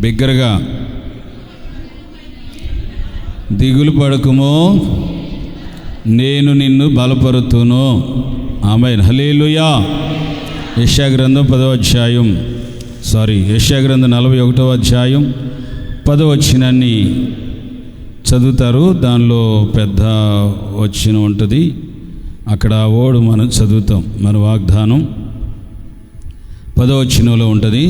బిగ్గరగా. దిగులు పడకుమో, నేను నిన్ను బలపరుతును. ఆమేన్. హల్లెలూయా. యెషయా గ్రంథం 10వ అధ్యాయం యెషయా గ్రంథం 41వ అధ్యాయం 10వ వచనాన్ని చదువుతారు. దానిలో పెద్ద వచనం ఉంటుంది. అక్కడ ఓడు మనం చదువుతాం. మన వాగ్దానం 10వ వచనంలో ఉంటుంది.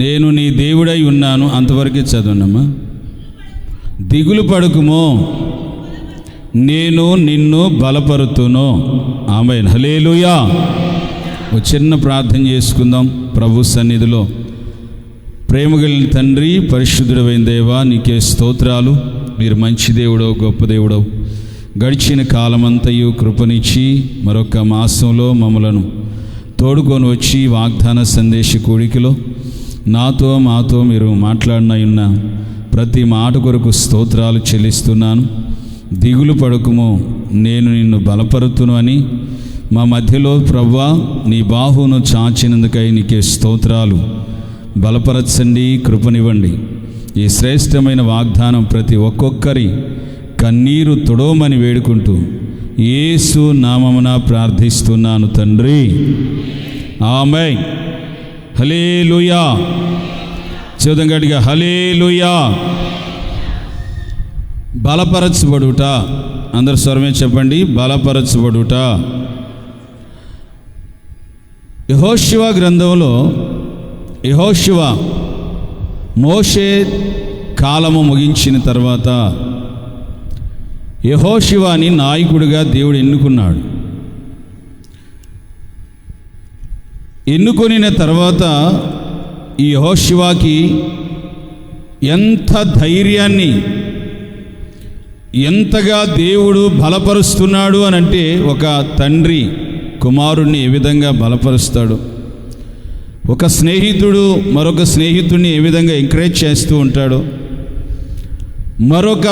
నేను నీ దేవుడై ఉన్నాను. అంతవరకే చదవనమ్మా. దిగులు పడకుమో, నేను నిన్ను బలపరుతును. ఆమేన్. హల్లెలూయా. ఒక చిన్న ప్రార్థన చేసుకుందాం ప్రభు సన్నిధిలో. ప్రేమగలిగిన తండ్రి, పరిశుద్ధుడైన దేవా, నీకే స్తోత్రాలు. మీరు మంచి దేవుడో, గొప్ప దేవుడో. గడిచిన కాలమంతయు కృపనిచ్చి మరొక మాసంలో మమ్మలను తోడుకొని వచ్చి వాగ్దాన సందేశ కూడికలో మాతో మీరు మాట్లాడిన ప్రతి మాట కొరకు స్తోత్రాలు చెల్లిస్తున్నాను. దిగులు పడకుము, నేను నిన్ను బలపరుతును అని మా మధ్యలో ప్రభువా నీ బాహును చాచినందుకై నీకే స్తోత్రాలు. బలపరచండి, కృపనివ్వండి. ఈ శ్రేష్టమైన వాగ్దానం ప్రతి ఒక్కొక్కరి కన్నీరు తుడవమని వేడుకుంటూ యేసు నామమున ప్రార్థిస్తున్నాను తండ్రి. ఆమేన్. హల్లెలూయా. చూద్దాం గట్టిగా, హల్లెలూయా. బలపరచబడుట. అందరు స్వరమే చెప్పండి, బలపరచబడుట. యెహోషువ గ్రంథంలో యెహోషువ మోషే కాలము ముగించిన తర్వాత యెహోషువని నాయకుడిగా దేవుడు ఎన్నుకున్నాడు. ఎన్నుకొనిన తర్వాత ఈ యెహోషువకి ఎంత ధైర్యాన్ని, ఎంతగా దేవుడు బలపరుస్తున్నాడు అని అంటే, ఒక తండ్రి కుమారుణ్ణి ఏ విధంగా బలపరుస్తాడు, ఒక స్నేహితుడు మరొక స్నేహితుడిని ఏ విధంగా ఎంకరేజ్ చేస్తూ ఉంటాడో, మరొక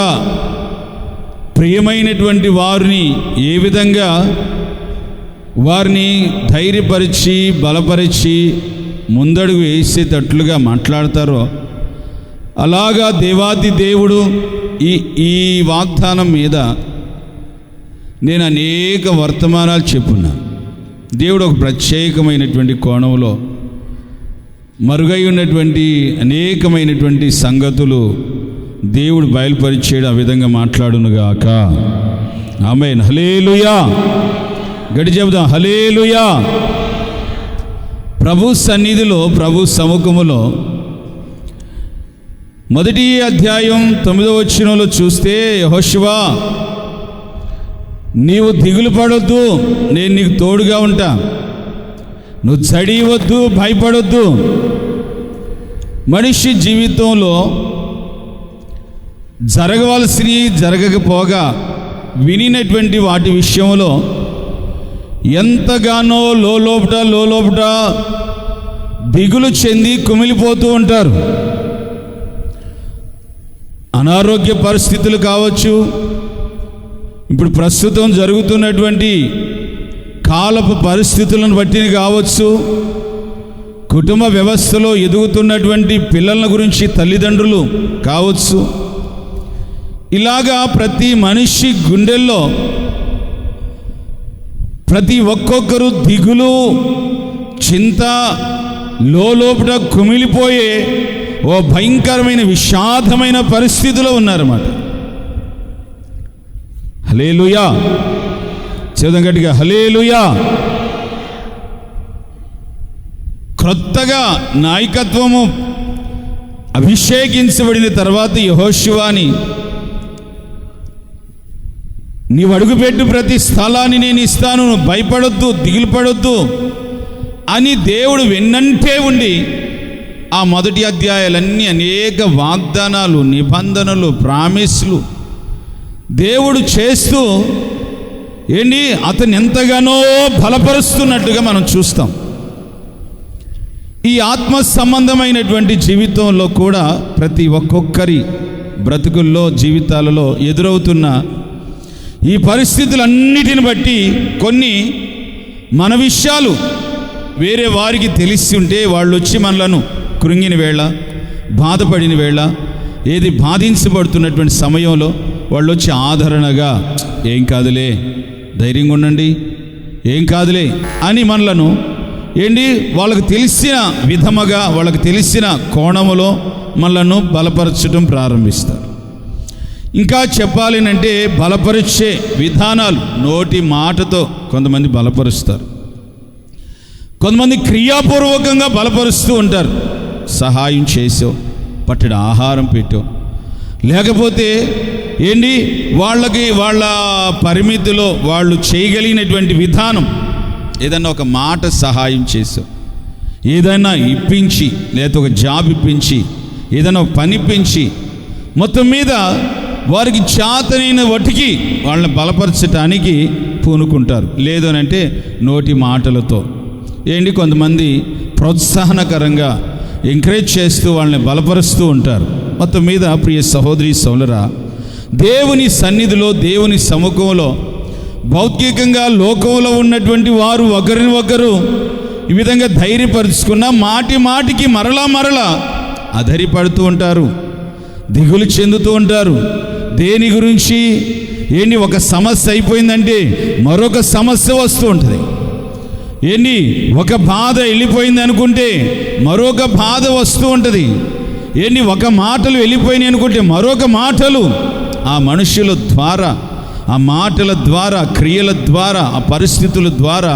ప్రియమైనటువంటి వారిని ఏ విధంగా వారిని ధైర్యపరిచి బలపరిచి ముందడుగు వేసేటట్లుగా మాట్లాడతారో, అలాగా దేవాది దేవుడు ఈ వాగ్దానం మీద నేను అనేక వర్తమానాలు చెప్పున్నా. దేవుడు ఒక ప్రత్యేకమైనటువంటి కోణంలో మరుగై ఉన్నటువంటి అనేకమైనటువంటి సంగతులు దేవుడు బయలుపరిచేడు. ఆ విధంగా మాట్లాడునుగాక. ఆమేన్. హల్లెలూయా. గడి చెబుదాం, హల్లెలూయా. ప్రభు సన్నిధిలో, ప్రభు సముఖములో మొదటి అధ్యాయం 9వ వచనంలో చూస్తే, యెహోషువ నీవు దిగులు పడొద్దు, నేను నీకు తోడుగా ఉంటా. నువ్వు చడివద్దు, భయపడొద్దు. మనిషి జీవితంలో జరగవలసినవి జరగకపోగా వినినటువంటి వాటి విషయంలో ఎంతగానో లోలోపట దిగులు చెంది కుమిలిపోతూ ఉంటారు. అనారోగ్య పరిస్థితులు కావచ్చు, ఇప్పుడు ప్రస్తుతం జరుగుతున్నటువంటి కాలపు పరిస్థితులను బట్టి కావచ్చు, కుటుంబ వ్యవస్థలో ఎదుగుతున్నటువంటి పిల్లల గురించి తల్లిదండ్రులు కావచ్చు. ఇలాగా ప్రతి మనిషి గుండెల్లో ప్రతి ఒక్కొక్కరు దిగులు, చింత, లోపట కుమిలిపోయే ఓ భయంకరమైన విషాదమైన పరిస్థితిలో ఉన్నారన్నమాట. హల్లెలూయా. చదువు గట్టిగా, హల్లెలూయా. క్రొత్తగా నాయకత్వము అభిషేకించబడిన తర్వాత యెహోషువని నీవు అడుగుపెట్టు ప్రతి స్థలాన్ని నేను ఇస్తాను, నువ్వు భయపడొద్దు, దిగులు పడొద్దు అని దేవుడు వెన్నంటే ఉండి ఆ మొదటి అధ్యాయాలన్నీ అనేక వాగ్దానాలు, నిబంధనలు, ప్రామిస్లు దేవుడు చేస్తూ అతను ఎంతగానో బలపరుస్తున్నట్టుగా మనం చూస్తాం. ఈ ఆత్మ సంబంధమైనటువంటి జీవితంలో కూడా ప్రతి ఒక్కొక్కరి బ్రతుకుల్లో, జీవితాలలో ఎదురవుతున్న ఈ పరిస్థితులన్నిటిని బట్టి కొన్ని మన విషయాలు వేరే వారికి తెలిసి ఉంటే వాళ్ళు వచ్చి మనలను కృంగిన వేళ, బాధపడిన వేళ, ఏది బాధించబడుతున్నటువంటి సమయంలో వాళ్ళు వచ్చి ఆదరణగా ఏం కాదులే, ధైర్యంగా ఉండండి, ఏం కాదులే అని మనలను వాళ్ళకు తెలిసిన విధముగా, వాళ్ళకు తెలిసిన కోణములో మనలను బలపరచడం ప్రారంభిస్తారు. ఇంకా చెప్పాలి అంటే బలపరిచే విధానాలు, నోటి మాటతో కొంతమంది బలపరుస్తారు, కొంతమంది క్రియాపూర్వకంగా బలపరుస్తూ ఉంటారు. సహాయం చేసో, పట్టెడు ఆహారం పెట్టో, లేకపోతే వాళ్ళ పరిమితిలో వాళ్ళు చేయగలిగినటువంటి విధానం, ఏదన్నా ఒక మాట సహాయం చేసో, ఏదైనా ఇప్పించి, లేదా ఒక జాబ్ ఇప్పించి, ఏదైనా ఒక పని ఇప్పించి, మొత్తం మీద వారికి చేతనైన వాటికి వాళ్ళని బలపరచటానికి పూనుకుంటారు. లేదు అని అంటే నోటి మాటలతో కొంతమంది ప్రోత్సాహనకరంగా ఎంకరేజ్ చేస్తూ వాళ్ళని బలపరుస్తూ ఉంటారు. మొత్తం మీద ప్రియ సహోదరి సోదరా, దేవుని సన్నిధిలో, దేవుని సముఖంలో, భౌతికంగా లోకంలో ఉన్నటువంటి వారు ఒకరిని ఒకరు ఈ విధంగా ధైర్యపరుచుకున్న మాటి మాటికి మరలా అధైర్యపడుతూ ఉంటారు, దిగులు చెందుతూ ఉంటారు. దేని గురించి? ఒక సమస్య అయిపోయిందంటే మరొక సమస్య వస్తూ ఉంటుంది. ఒక బాధ వెళ్ళిపోయింది అనుకుంటే మరొక బాధ వస్తూ ఉంటుంది. ఒక మాటలు వెళ్ళిపోయినాయి అనుకుంటే మరొక మాటలు ఆ మనుషుల ద్వారా, ఆ మాటల ద్వారా, క్రియల ద్వారా, ఆ పరిస్థితుల ద్వారా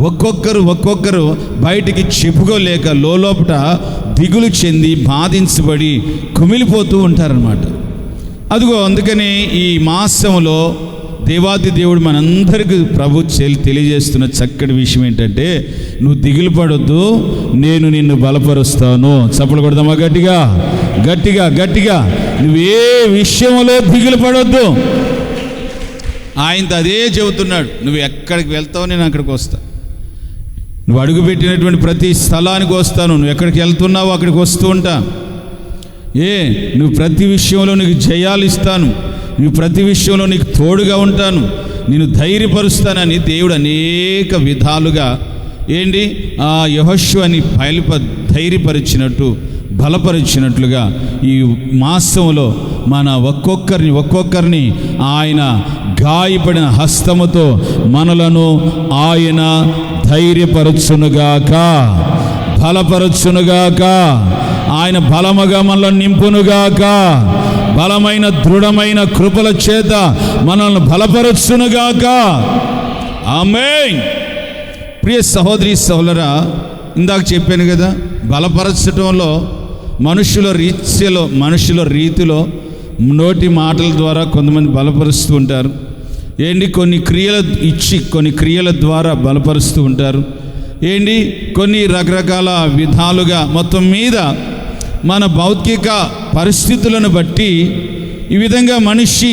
ఒక్కొక్కరు బయటికి చెప్పుకోలేక లోపట దిగులు చెంది బాధించబడి కుమిలిపోతూ ఉంటారన్నమాట. అదిగో అందుకని ఈ మాసంలో దేవాది దేవుడు మనందరికీ ప్రభు తెలియజేస్తున్న చక్కటి విషయం ఏంటంటే, నువ్వు దిగులు పడొద్దు, నేను నిన్ను బలపరుస్తాను. చప్పలు కొడదామా? గట్టిగా నువ్వే విషయంలో దిగులు పడొద్దు. ఆయనతో అదే చెబుతున్నాడు, నువ్వు ఎక్కడికి వెళ్తావు నేను అక్కడికి వస్తా, నువ్వు అడుగుపెట్టినటువంటి ప్రతి స్థలానికి వస్తాను, నువ్వు ఎక్కడికి వెళ్తున్నావో అక్కడికి వస్తూ ఉంటా, నువ్వు ప్రతి విషయంలో నీకు జయాలు ఇస్తాను, నువ్వు ప్రతి విషయంలో నీకు తోడుగా ఉంటాను, నేను ధైర్యపరుస్తానని దేవుడు అనేక విధాలుగా ఆ యెహోషువని ధైర్యపరిచినట్టు, బలపరిచినట్లుగా ఈ మాసంలో మన ఒక్కొక్కరిని ఆయన గాయపడిన హస్తముతో మనలను ఆయన ధైర్యపరచునుగాక, బలపరచునుగాక, ఆయన బలముగా మనల్ని నింపునుగాక, బలమైన దృఢమైన కృపల చేత మనల్ని బలపరచునుగాక. ఆమేన్. ప్రియ సహోదరి సహోదరా, ఇందాక చెప్పాను కదా, బలపరచటంలో మనుషుల రీతిలో నోటి మాటల ద్వారా కొంతమంది బలపరుస్తూ ఉంటారు. కొన్ని క్రియలు ఇచ్చి, కొన్ని క్రియల ద్వారా బలపరుస్తూ ఉంటారు. కొన్ని రకరకాల విధాలుగా మొత్తం మీద మన భౌతిక పరిస్థితులను బట్టి ఈ విధంగా మనిషి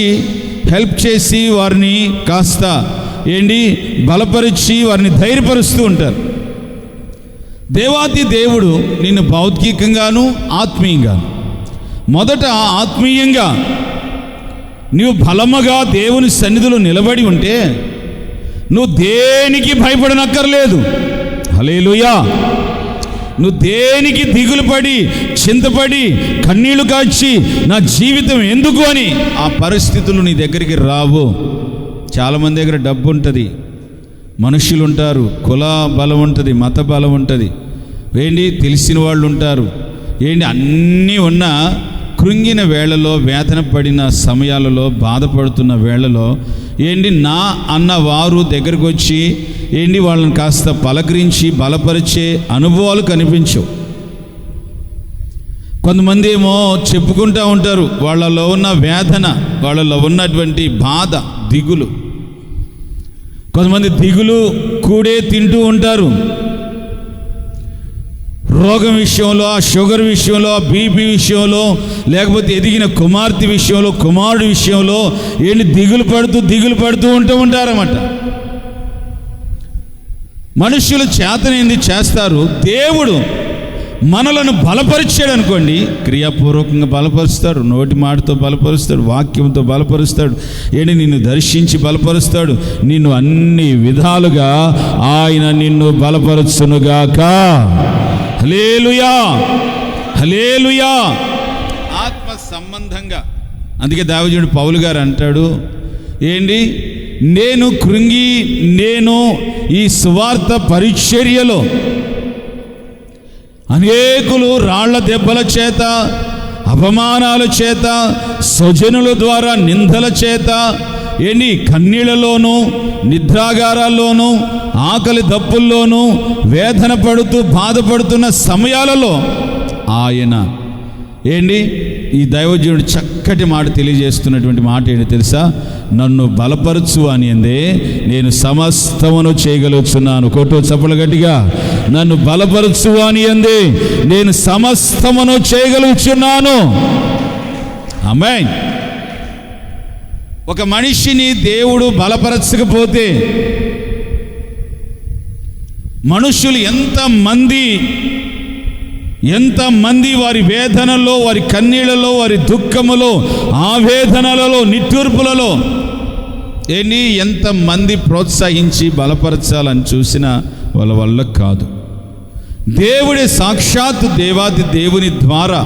హెల్ప్ చేసి వారిని కాస్త బలపరిచి వారిని ధైర్యపరుస్తూ ఉంటారు. దేవాది దేవుడు నిన్ను భౌతికంగాను ఆత్మీయంగాను, మొదట ఆత్మీయంగా నువ్వు బలముగా దేవుని సన్నిధిలో నిలబడి ఉంటే నువ్వు దేనికి భయపడనక్కర్లేదు. హల్లెలూయా. నువ్వు దేనికి దిగులు పడి, చింతపడి, కన్నీళ్లు కాచి నా జీవితం ఎందుకు అని ఆ పరిస్థితులు నీ దగ్గరికి రావు. చాలామంది దగ్గర డబ్బు ఉంటుంది, మనుషులు ఉంటారు, కుల బలం ఉంటుంది, మత బలం ఉంటుంది, తెలిసిన వాళ్ళు ఉంటారు, అన్నీ ఉన్నా కృంగిన వేళలో, వేదన పడిన సమయాలలో, బాధపడుతున్న వేళలో నా అన్న వారు దగ్గరకు వచ్చి వాళ్ళని కాస్త పలకరించి బలపరిచే అనుభవాలు కనిపించవు. కొంతమంది ఏమో చెప్పుకుంటూ ఉంటారు వాళ్ళలో ఉన్న వేదన, వాళ్ళలో ఉన్నటువంటి బాధ, దిగులు. కొంతమంది దిగులు కూడే తింటూ ఉంటారు. రోగం విషయంలో, షుగర్ విషయంలో, బీపీ విషయంలో, లేకపోతే ఎదిగిన కుమార్తె విషయంలో, కుమారుడి విషయంలో దిగులు పడుతూ ఉంటారన్నమాట. మనుష్యులు చేతనైంది చేస్తారు, దేవుడు మనలను బలపరిచాడు అనుకోండి, క్రియాపూర్వకంగా బలపరుస్తాడు, నోటి మాటతో బలపరుస్తాడు, వాక్యంతో బలపరుస్తాడు, నిన్ను దర్శించి బలపరుస్తాడు. నిన్ను అన్ని విధాలుగా ఆయన నిన్ను బలపరచునుగాక. హల్లెలూయా, హల్లెలూయా. ఆత్మ సంబంధంగా. అందుకే దైవజనుడు పౌలు గారు అంటాడు, నేను ఈ సువార్త పరిచర్యలో అనేకులు రాళ్ల దెబ్బల చేత, అపమానాల చేత, స్వజనుల ద్వారా నిందల చేత, కన్నీళ్లలోనూ, నిద్రాగారాల్లోనూ, ఆకలి దప్పుల్లోనూ వేదన పడుతూ బాధపడుతున్న సమయాలలో ఆయన ఈ దైవజనుడు చక్కటి మాట తెలియజేస్తున్నటువంటి మాట ఏంటి తెలుసా? నన్ను బలపరచు అని అందే నేను సమస్తమును చేయగలుగుతున్నాను. కోటో చప్పలు గట్టిగా. నన్ను బలపరచు అని అందే నేను సమస్తమును చేయగలుగుతున్నాను. ఆమేన్. ఒక మనిషిని దేవుడు బలపరచకపోతే మనుషులు ఎంతమంది వారి వేదనలో, వారి కన్నీళ్లలో, వారి దుఃఖములో, ఆవేదనలలో, నిట్టూర్పులలో ఎంతమంది ప్రోత్సహించి బలపరచాలని చూసినా వాళ్ళ వల్ల కాదు. దేవుడే సాక్షాత్తు దేవాది దేవుని ద్వారా,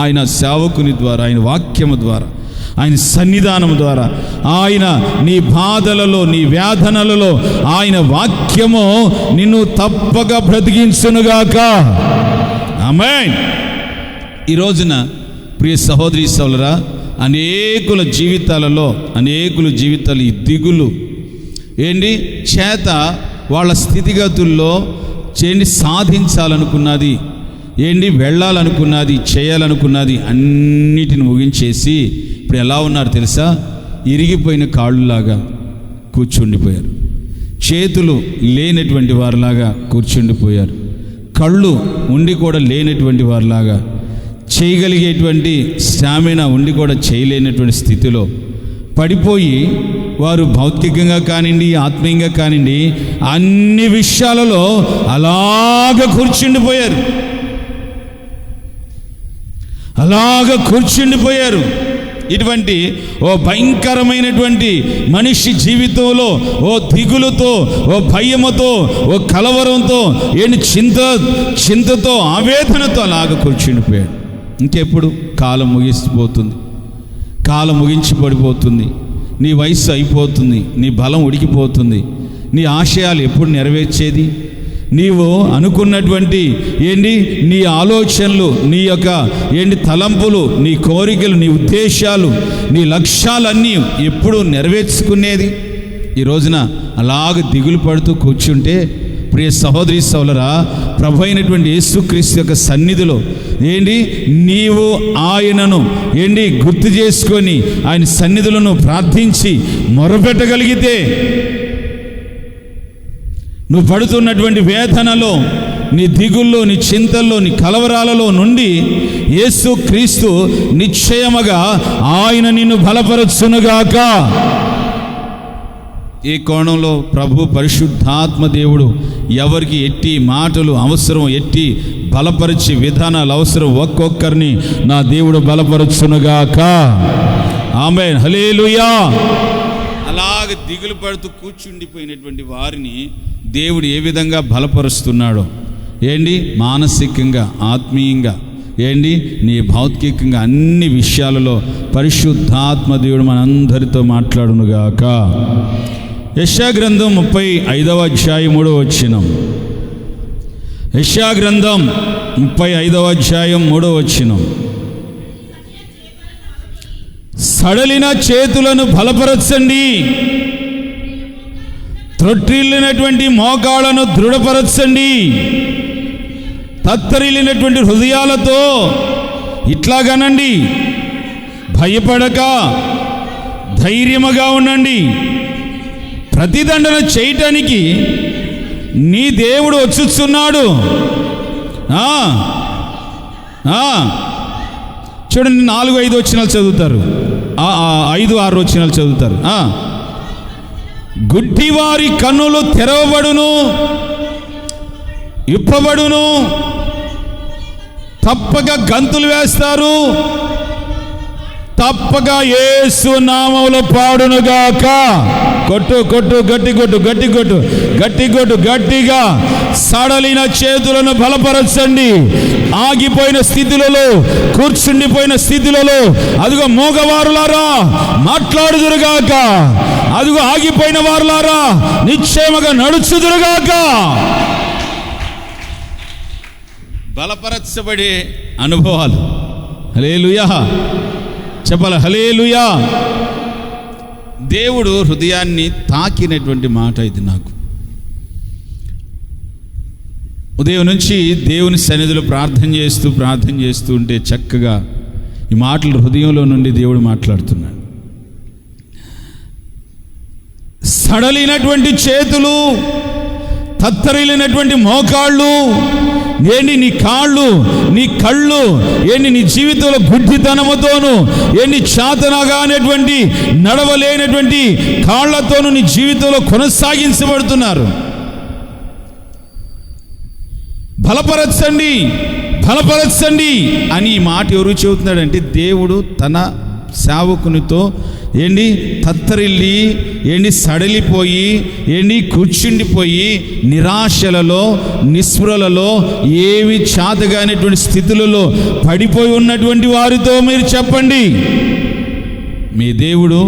ఆయన సేవకుని ద్వారా, ఆయన వాక్యము ద్వారా, ఆయన సన్నిధానం ద్వారా, ఆయన నీ బాధలలో, నీ వేదనలలో ఆయన వాక్యము నిన్ను తప్పక బ్రతికించునుగాక. ఆమేన్. ఈ రోజున ప్రియ సహోదరి సోదరులారా, అనేకుల జీవితాలు ఈ దిగులు చేత వాళ్ళ స్థితిగతుల్లో సాధించాలనుకున్నది, వెళ్ళాలనుకున్నది, చేయాలనుకున్నది అన్నిటిని ముగించేసి ఇప్పుడు ఎలా ఉన్నారు తెలుసా? ఇరిగిపోయిన కాళ్ళులాగా కూర్చుండిపోయారు, చేతులు లేనటువంటి వారిలాగా కూర్చుండిపోయారు, కళ్ళు ఉండి కూడా లేనటువంటి వారిలాగా, చేయగలిగేటువంటి స్టామినా ఉండి కూడా చేయలేనటువంటి స్థితిలో పడిపోయి వారు భౌతికంగా కానివ్వండి, ఆత్మీయంగా కానివ్వండి, అన్ని విషయాలలో అలాగ కూర్చుండిపోయారు. ఇటువంటి భయంకరమైనటువంటి మనిషి జీవితంలో దిగులుతో, భయముతో, కలవరంతో, చింతతో, ఆవేదనతో అలాగ కూర్చుండిపోయాడు. ఇంకెప్పుడు కాలం ముగిసిపోతుంది, కాలం ముగించి పడిపోతుంది, నీ వయస్సు అయిపోతుంది, నీ బలం ఉడికిపోతుంది, నీ ఆశయాలు ఎప్పుడు నెరవేర్చేది? నీవు అనుకున్నటువంటి నీ ఆలోచనలు, నీ యొక్క తలంపులు, నీ కోరికలు, నీ ఉద్దేశాలు, నీ లక్ష్యాలన్నీ ఎప్పుడు నెరవేర్చుకునేది? ఈ రోజున అలాగ దిగులు పడుతూ కూర్చుంటే ప్రియ సహోదరి సోదరులారా, ప్రభు అయినటువంటి యేసుక్రీస్తు యొక్క సన్నిధిలో నీవు ఆయనను గుర్తు చేసుకొని ఆయన సన్నిధులను ప్రార్థించి మొరపెట్టగలిగితే, నువ్వు పడుతున్నటువంటి వేదనలో, నీ దిగుల్లో, నీ చింతల్లో, నీ కలవరాలలో నుండి యేసుక్రీస్తు నిశ్చయముగా ఆయన నిన్ను బలపరచునుగాక. ఈ కోణంలో ప్రభు పరిశుద్ధాత్మ దేవుడు ఎవరికి ఎట్టి మాటలు అవసరం, ఎట్టి బలపరిచే విధానాలు అవసరం, ఒక్కొక్కరిని నా దేవుడు బలపరచునుగాక. ఆమేన్, హల్లెలూయా. అలాగ దిగులు పడుతూ కూర్చుండిపోయినటువంటి వారిని దేవుడు ఏ విధంగా బలపరుస్తున్నాడో, మానసికంగా, ఆత్మీయంగా, నీ భౌతికంగా అన్ని విషయాలలో పరిశుద్ధాత్మ దేవుడు మనందరితో మాట్లాడునుగాక. యెషయా గ్రంథం 35వ అధ్యాయం 3వ వచనం. యెషయా గ్రంథం 35వ అధ్యాయం 3వ వచనం. సడలిన చేతులను బలపరచండి, త్రొట్టిల్లినటువంటి మోకాళ్ళను దృఢపరచండి, తత్తరిల్లినటువంటి హృదయాలతో ఇట్లాగనండి, భయపడక ధైర్యముగా ఉండండి. ప్రతిదండన చేయటానికి నీ దేవుడు వచ్చుచున్నాడు. చూడండి, 4-5 వచనాలు చదువుతారు, 5-6 వచనాలు చదువుతారు. గుడ్డివారి కన్నులు తెరవబడును, ఇప్పబడును, తప్పక గంతులు వేస్తారు, తప్పక యేసు నామములో పాడునుగాక. కొట్టు కొట్టు, గట్టి కొట్టు, గట్టి కొట్టు, గట్టి కొట్టు, గట్టిగా. సడలిన చేతులను బలపరచండి. ఆగిపోయిన స్థితులలో, కూర్చుండిపోయిన స్థితులలో అదిగో మూగవారులారా మాట్లాడుదురుగాక. అదిగో ఆగిపోయిన వారులారా నిశ్చయముగా నడుచుదురుగాక. బలపరచబడే అనుభవాలు. హల్లెలూయా చెప్పాలి. హల్లెలూయా. దేవుడు హృదయాన్ని తాకినటువంటి మాట ఇది. నాకు ఉదయం నుంచి దేవుని సన్నిధిలో ప్రార్థన చేస్తూ ఉంటే చక్కగా ఈ మాటలు హృదయంలో నుండి దేవుడు మాట్లాడుతున్నాడు. సడలినటువంటి చేతులు, తత్తరిల్లినటువంటి మోకాళ్ళు, ఏంటి నీ కాళ్ళు, నీ కళ్ళు, ఏంటి నీ జీవితంలో గుడ్డితనముతోను, ఏంటి చాతనగానేటువంటి నడవలేనటువంటి కాళ్లతోనూ నీ జీవితంలో కొనసాగించబడుతున్నారు. బలపరచండి, బలపరచండి అని ఈ మాట ఎవరు చెబుతున్నాడంటే దేవుడు తన సేవకునితో ఏంటి తత్తరిల్లి, ఏంటి సడలిపోయి, ఏంటి కూర్చుండిపోయి, నిరాశలలో, నిస్పృహలలో, ఏవి చాతగానేటువంటి స్థితులలో పడిపోయి ఉన్నటువంటి వారితో మీరు చెప్పండి, మీ దేవుడు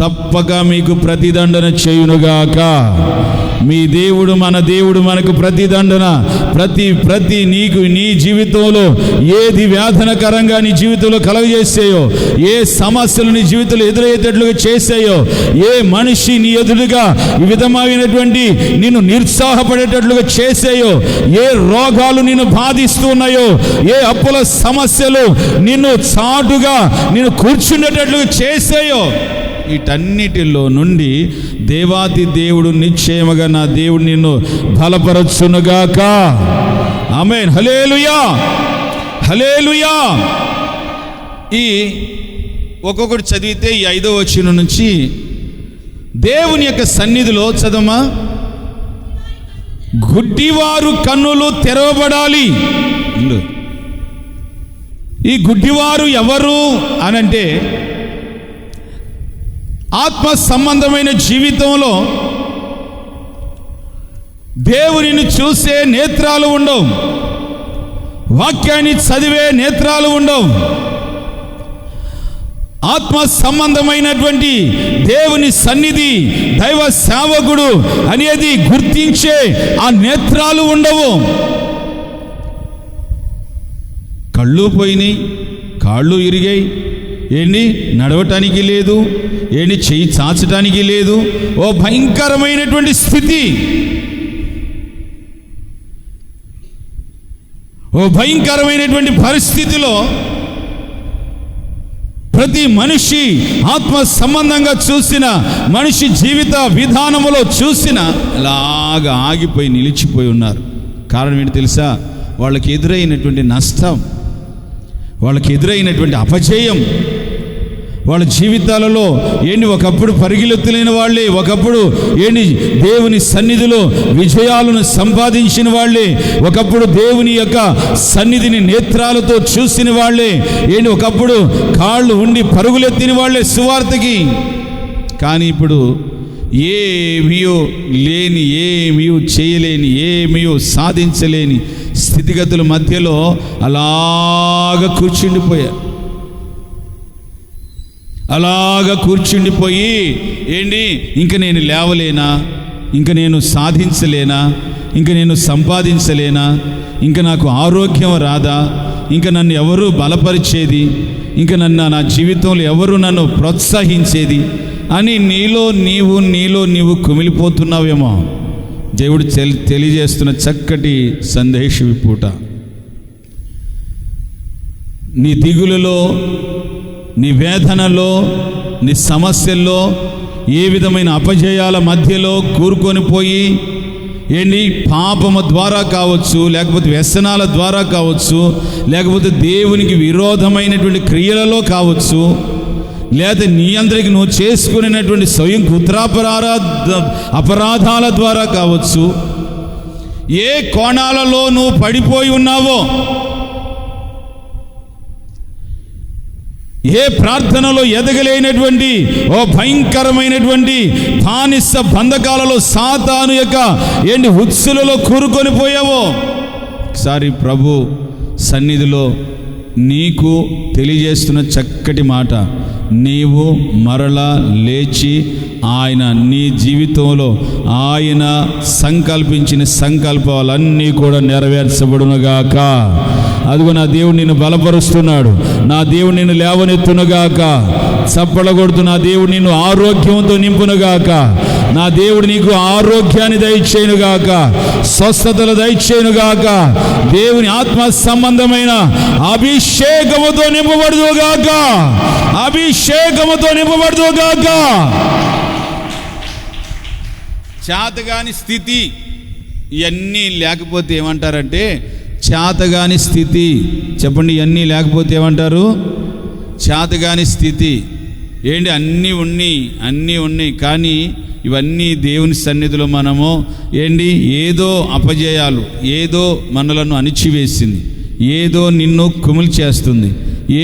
తప్పక మీకు ప్రతిదండన చేయునుగాక. మీ దేవుడు, మన దేవుడు మనకు ప్రతిదండన, ప్రతి నీకు నీ జీవితంలో ఏది వేదనకరంగా నీ జీవితంలో కలగజేసాయో, ఏ సమస్యలు నీ జీవితంలో ఎదురయ్యేటట్లుగా చేసాయో, ఏ మనిషి నీ ఎదురుగా ఈ విధమైనటువంటి నిన్ను నిరుత్సాహపడేటట్లుగా చేసాయో, ఏ రోగాలు నిన్ను బాధిస్తూ ఉన్నాయో, ఏ అప్పుల సమస్యలు నిన్ను చాటుగా నిన్ను కూర్చుండేటట్లుగా చేసాయో, వీటన్నిటిలో నుండి దేవాది దేవుడు నిశ్చయముగా నా దేవుడు నిన్ను బలపరచునుగాక. ఆమేన్. హల్లెలూయా, హల్లెలూయా. ఈ ఒక్కొక్కటి చదివితే ఈ 5వ వచనం నుంచి దేవుని యొక్క సన్నిధిలో చదవమా. గుడ్డివారు కన్నులు తెరవబడాలి. ఈ గుడ్డివారు ఎవరు అనంటే, ఆత్మ సంబంధమైన జీవితంలో దేవునిని చూసే నేత్రాలు ఉండవు, వాక్యాన్ని చదివే నేత్రాలు ఉండవు. ఆత్మ సంబంధమైనటువంటి దేవుని సన్నిధి, దైవ సేవకుడు అనేది గుర్తించే ఆ నేత్రాలు ఉండవు. కళ్ళు పోయినాయి, కాళ్ళు ఇరిగాయి, ఏంటి నడవటానికి లేదు, ఏంటి చెయ్యి చాచటానికి లేదు. ఓ భయంకరమైనటువంటి స్థితి, ఓ భయంకరమైనటువంటి పరిస్థితిలో ప్రతి మనిషి ఆత్మ సంబంధంగా చూసిన మనిషి జీవిత విధానములో చూసిన అలాగా ఆగిపోయి నిలిచిపోయి ఉన్నారు. కారణం ఏంటి తెలుసా? వాళ్ళకి ఎదురైనటువంటి నష్టం, వాళ్ళకి ఎదురైనటువంటి అపజయం, వాళ్ళ జీవితాలలో ఏంటి ఒకప్పుడు పరిగెత్తులేని వాళ్ళే, ఒకప్పుడు ఏంటి దేవుని సన్నిధిలో విజయాలను సంపాదించిన వాళ్ళే, ఒకప్పుడు దేవుని యొక్క సన్నిధిని నేత్రాలతో చూసిన వాళ్ళే, ఏంటి ఒకప్పుడు కాళ్ళు ఉండి పరుగులెత్తిన వాళ్ళే సువార్తకి. కానీ ఇప్పుడు ఏమీయో లేని, ఏమీయో చేయలేని, ఏమీయో సాధించలేని స్థితిగతుల మధ్యలో అలాగా కూర్చుండిపోయారు. అలాగా కూర్చుండిపోయి ఏంటి, ఇంక నేను లేవలేనా, ఇంక నేను సాధించలేనా, ఇంక నేను సంపాదించలేనా, ఇంక నాకు ఆరోగ్యం రాదా, ఇంక నన్ను ఎవరు బలపరిచేది, ఇంక నా జీవితంలో ఎవరు నన్ను ప్రోత్సహించేది అని నీలో నీవు కుమిలిపోతున్నావేమో. దేవుడు తెలియజేస్తున్న చక్కటి సందేశం ఈ పూట. నీ దిగులులో, నీ వేదనలో, నీ సమస్యల్లో, ఏ విధమైన అపజయాల మధ్యలో కూరుకొని పోయి ఏంటి పాపము ద్వారా కావచ్చు, లేకపోతే వ్యసనాల ద్వారా కావచ్చు, లేకపోతే దేవునికి విరోధమైనటువంటి క్రియలలో కావచ్చు, లేదా నీ అందరికి నువ్వు చేసుకునేటువంటి స్వయం అపరాధాల ద్వారా కావచ్చు, ఏ కోణాలలో నువ్వు పడిపోయి ఉన్నావో ఏ ప్రార్థనలో ఎదగలేనటువంటి ఓ భయంకరమైనటువంటి బానిస బంధకాలలో సాతాను యొక్క ఉత్సులలో కూరుకొని పోయావో, ఒకసారి ప్రభు సన్నిధిలో నీకు తెలియజేస్తున్న చక్కటి మాట, నీవు మరలా లేచి ఆయన నీ జీవితంలో ఆయన సంకల్పించిన సంకల్పాలన్నీ కూడా నెరవేర్చబడునుగాక. అదిగో నా దేవుడు నిన్ను బలపరుస్తున్నాడు, నా దేవుడు నిన్ను లేవనెత్తునుగాక. చప్పల కొడుతూ నా దేవుడు నిన్ను ఆరోగ్యంతో నింపునుగాక. నా దేవుడు నీకు ఆరోగ్యాన్ని దయచేయునుగాక, స్వస్థతలు దయచేయునుగాక. దేవుని ఆత్మ సంబంధమైన అభిషేకముతో నింపబడుదుగాక, అభిషేకముతో నింపబడుదుగాక. చేతగాని స్థితి ఇవన్నీ లేకపోతే ఏమంటారంటే, చేతగాని స్థితి. చెప్పండి, ఇవన్నీ లేకపోతే ఏమంటారు? చేతగాని స్థితి. అన్నీ ఉన్నాయి కానీ ఇవన్నీ దేవుని సన్నిధిలో మనము ఏదో అపజయాలు, ఏదో మనలను అణిచివేసింది, ఏదో నిన్ను కుమిలి చేస్తుంది,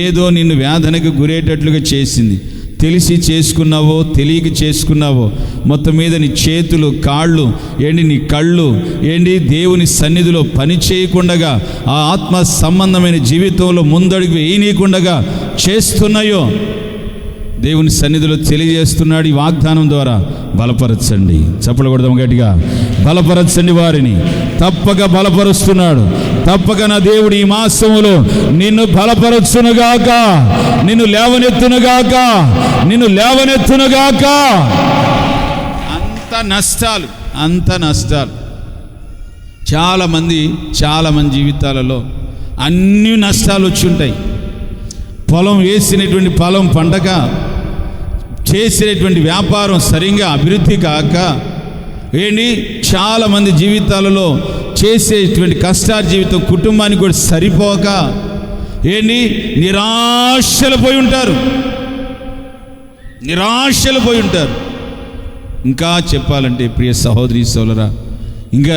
ఏదో నిన్ను వేదనకు గురేటట్లుగా చేసింది. తెలిసి చేసుకున్నావో తెలియక చేసుకున్నావో, మొత్తం మీద నీ చేతులు కాళ్ళు నీ కళ్ళు దేవుని సన్నిధిలో పని చేయకుండగా, ఆ ఆత్మ సంబంధమైన జీవితంలో ముందడుగు వేయనీయకుండగా చేస్తున్నాయో, దేవుని సన్నిధిలో తెలియజేస్తున్నాడు ఈ వాగ్దానం ద్వారా. బలపరచండి, చప్పలు కొడదాం గట్టిగా. బలపరచండి వారిని, తప్పక బలపరుస్తున్నాడు. తప్పక నా దేవుడు ఈ మాసములో నిన్ను బలపరచునుగాక, నిన్ను లేవనెత్తునుగాక, నిన్ను లేవనెత్తునుగాక. అంత నష్టాలు చాలామంది జీవితాలలో అన్ని నష్టాలు వచ్చి ఉంటాయి. పొలం వేసినటువంటి పొలం పండగ, చేసినటువంటి వ్యాపారం సరిగ్గా అభివృద్ధి కాక, చాలామంది జీవితాలలో చేసేటువంటి కష్టాల జీవితం కుటుంబానికి కూడా సరిపోక నిరాశలు పోయి ఉంటారు. ఇంకా చెప్పాలంటే ప్రియ సహోదరి సోదరా, ఇంకా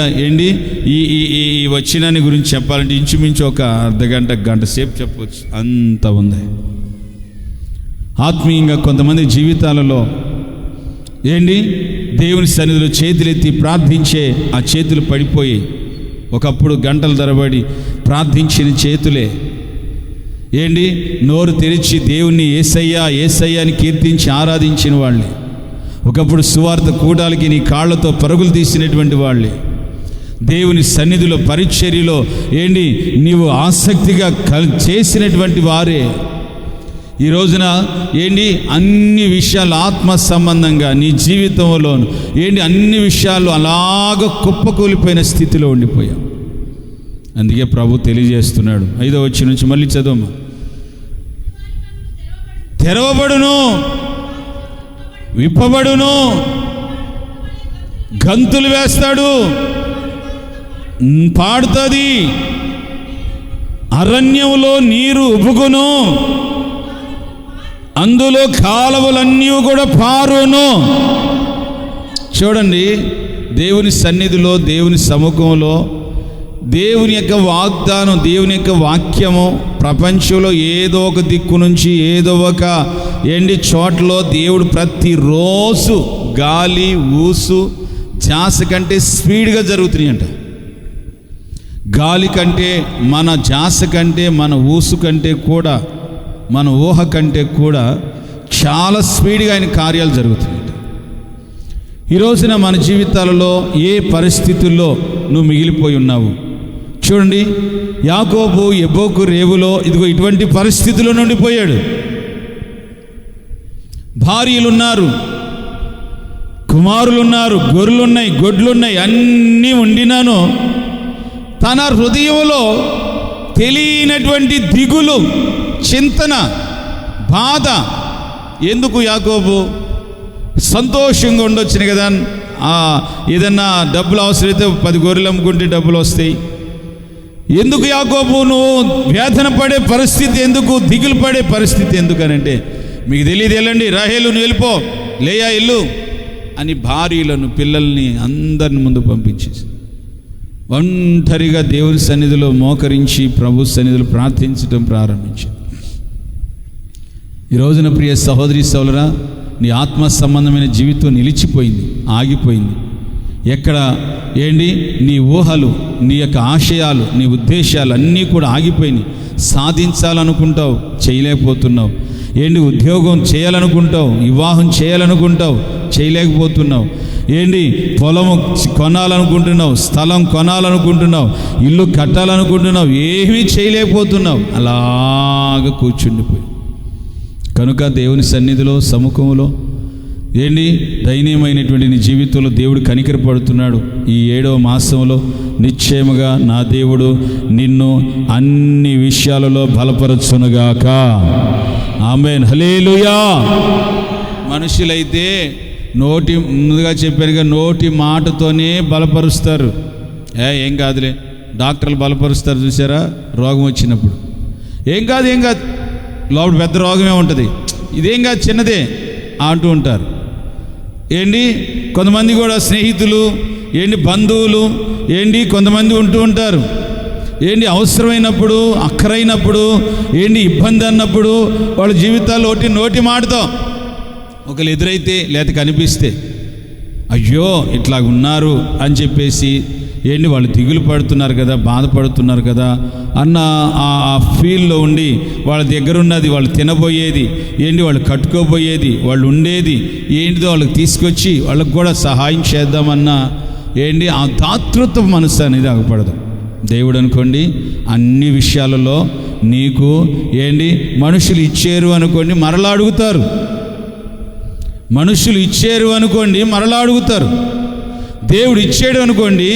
ఈ వచ్చినాన్ని గురించి చెప్పాలంటే ఇంచుమించు ఒక గంట సేపు చెప్పవచ్చు, అంత ఉంది. ఆత్మీయంగా కొంతమంది జీవితాలలో దేవుని సన్నిధిలో చేతులెత్తి ప్రార్థించే ఆ చేతులు పడిపోయి, ఒకప్పుడు గంటల తరబడి ప్రార్థించిన చేతులే నోరు తెరిచి దేవుణ్ణి యేసయ్యా యేసయ్యా అని కీర్తించి ఆరాధించిన వాళ్ళే, ఒకప్పుడు సువార్త కూటాలకి నీ కాళ్లతో పరుగులు తీసినటువంటి వాళ్ళే, దేవుని సన్నిధిలో పరిచర్యలో నీవు ఆసక్తిగా చేసినటువంటి వారే ఈ రోజున అన్ని విషయాలు ఆత్మ సంబంధంగా నీ జీవితంలో అన్ని విషయాలు అలాగ కుప్పకూలిపోయిన స్థితిలో ఉండిపోయాం. అందుకే ప్రభు తెలియజేస్తున్నాడు 5వ వచనం నుంచి మళ్ళీ చదవమ్మా. తెరవబడును, విప్పబడును, గంతులు వేస్తాడు, పాడుతుంది, అరణ్యంలో నీరు ఉబుకును, అందులో కాలువలన్నీ కూడా పారును. చూడండి, దేవుని సన్నిధిలో, దేవుని సముఖంలో, దేవుని యొక్క వాగ్దానం, దేవుని యొక్క వాక్యము ప్రపంచంలో ఏదో ఒక దిక్కు నుంచి ఏదో ఒక చోట్ల దేవుడు ప్రతిరోజు గాలి ఊసు ధ్యాస కంటే స్పీడ్గా జరుగుతున్నాయంట. గాలి కంటే, మన ధ్యాస కంటే, మన ఊసు కంటే కూడా, మన ఊహ కంటే కూడా చాలా స్పీడ్గా ఆయన కార్యాలు జరుగుతున్నాయి. ఈ రోజున మన జీవితాలలో ఏ పరిస్థితుల్లో నువ్వు మిగిలిపోయి ఉన్నావు? చూడండి, యాకోబు యబ్బోకు రేవులో ఇదిగో ఇటువంటి పరిస్థితుల్లో నుండి పోయాడు. భార్యలున్నారు, కుమారులున్నారు, గొర్రెలున్నాయి, గొడ్లున్నాయి, అన్నీ ఉండినాను తన హృదయంలో తెలియనటువంటి దిగులు, చింతన, బాధ. ఎందుకు యాకోబు సంతోషంగా ఉండొచ్చును కదా, ఏదన్నా డబ్బులు అవసరమైతే 10 గొర్రెలు అమ్ముకుంటే డబ్బులు వస్తాయి. ఎందుకు యాకోబు నువ్వు వేదన పడే పరిస్థితి ఎందుకు, దిగులు పడే పరిస్థితి ఎందుకనంటే, మీకు తెలియదు, వెళ్ళండి రాహేలు నువ్వు వెళ్ళిపో, లేయా ఇల్లు అని భార్యలను పిల్లల్ని అందరిని ముందు పంపించేసి ఒంటరిగా దేవుని సన్నిధిలో మోకరించి ప్రభు సన్నిధిలో ప్రార్థించడం ప్రారంభించాడు. ఈ రోజున ప్రియ సహోదరి సోదరా, నీ ఆత్మ సంబంధమైన జీవితం నిలిచిపోయింది, ఆగిపోయింది. ఎక్కడ నీ ఊహలు, నీ యొక్క ఆశయాలు, నీ ఉద్దేశాలు అన్నీ కూడా ఆగిపోయినాయి. సాధించాలనుకుంటావు, చేయలేకపోతున్నావు. ఉద్యోగం చేయాలనుకుంటావు, వివాహం చేయాలనుకుంటావు, చేయలేకపోతున్నావు. పొలము కొనాలనుకుంటున్నావు, స్థలం కొనాలనుకుంటున్నావు, ఇల్లు కట్టాలనుకుంటున్నావు, ఏమీ చేయలేకపోతున్నావు. అలాగ కూర్చుండిపోయి కనుక దేవుని సన్నిధిలో, సముఖంలో దయనీయమైనటువంటి నీ జీవితంలో దేవుడు కనికరపడుతున్నాడు. ఈ 7వ మాసంలో నిశ్చయముగా నా దేవుడు నిన్ను అన్ని విషయాలలో బలపరచునుగాక. ఆమేన్, హల్లెలూయా. మనుషులైతే ముందుగా చెప్పారుగా, నోటి మాటతోనే బలపరుస్తారు. ఏం కాదులే, డాక్టర్లు బలపరుస్తారు చూసారా, రోగం వచ్చినప్పుడు. ఏం కాదు లోపల పెద్ద రోగమే ఉంటుంది, ఇదేం కాదు చిన్నదే అంటూ ఉంటారు. కొంతమంది కూడా స్నేహితులు, బంధువులు, కొంతమంది ఉంటూ ఉంటారు. అవసరమైనప్పుడు, అక్కరైనప్పుడు, ఇబ్బంది అన్నప్పుడు వాళ్ళ జీవితాల్లో నోటి మాటతో ఒకరు ఎదురైతే లేక కనిపిస్తే అయ్యో ఇట్లా ఉన్నారు అని చెప్పేసి వాళ్ళు దిగులు పడుతున్నారు కదా, బాధపడుతున్నారు కదా అన్న ఆ ఫీల్లో ఉండి వాళ్ళ దగ్గర ఉన్నది, వాళ్ళు తినబోయేది వాళ్ళు కట్టుకోబోయేది, వాళ్ళు ఉండేది ఏంటిదో వాళ్ళకి తీసుకొచ్చి వాళ్ళకు కూడా సహాయం చేద్దామన్నా ఆ దాతృత్వ మనసు అనేది ఆగపడదు. దేవుడు అనుకోండి, అన్ని విషయాలలో నీకు మనుషులు ఇచ్చారు అనుకోండి మరలా అడుగుతారు. మనుషులు ఇచ్చారు అనుకోండి మరలా అడుగుతారు. దేవుడు ఇచ్చాడు అనుకోండి,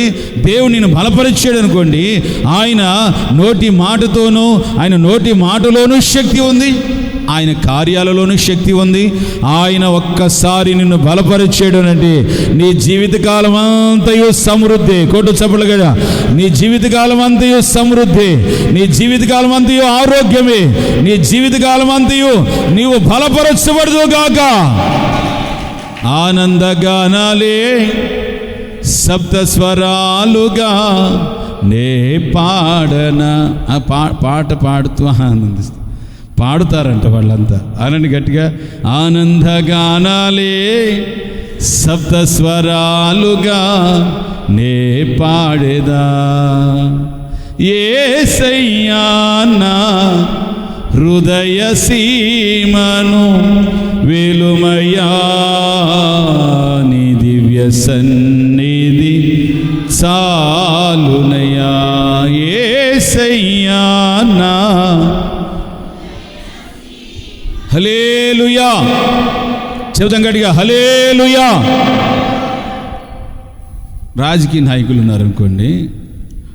దేవుడు నిన్ను బలపరిచాడు అనుకోండి, ఆయన నోటి మాటతోనూ, ఆయన నోటి మాటలోనూ శక్తి ఉంది, ఆయన కార్యాలలోనూ శక్తి ఉంది. ఆయన ఒక్కసారి నిన్ను బలపరిచాడు అంటే నీ జీవితకాలం అంతయు సమృద్ధి. కొట్టు చప్పట్లు కదా. నీ జీవితకాలం అంతయు సమృద్ధి, నీ జీవితకాలం అంతయు ఆరోగ్యమే, నీ జీవితకాలం అంతయు నీవు బలపరచబడుదుగాక. ఆనందగానాలే సప్తస్వరాలుగా నే పాడన. పాట పాడుతూ పాడుతారంట వాళ్ళంతా. అనండి గట్టిగా, ఆనందగానాలే సప్తస్వరాలుగా నే పాడేదా. యేసయ్యా నా హృదయ సీమను వెలుమయ్యా, నీ దివ్య సన్నిధి చాలునయా. యేసయ్యా నా హల్లెలూయా. చెబుతాం గట్టిగా, హల్లెలూయా. రాజకీయ నాయకులు ఉన్నారనుకోండి,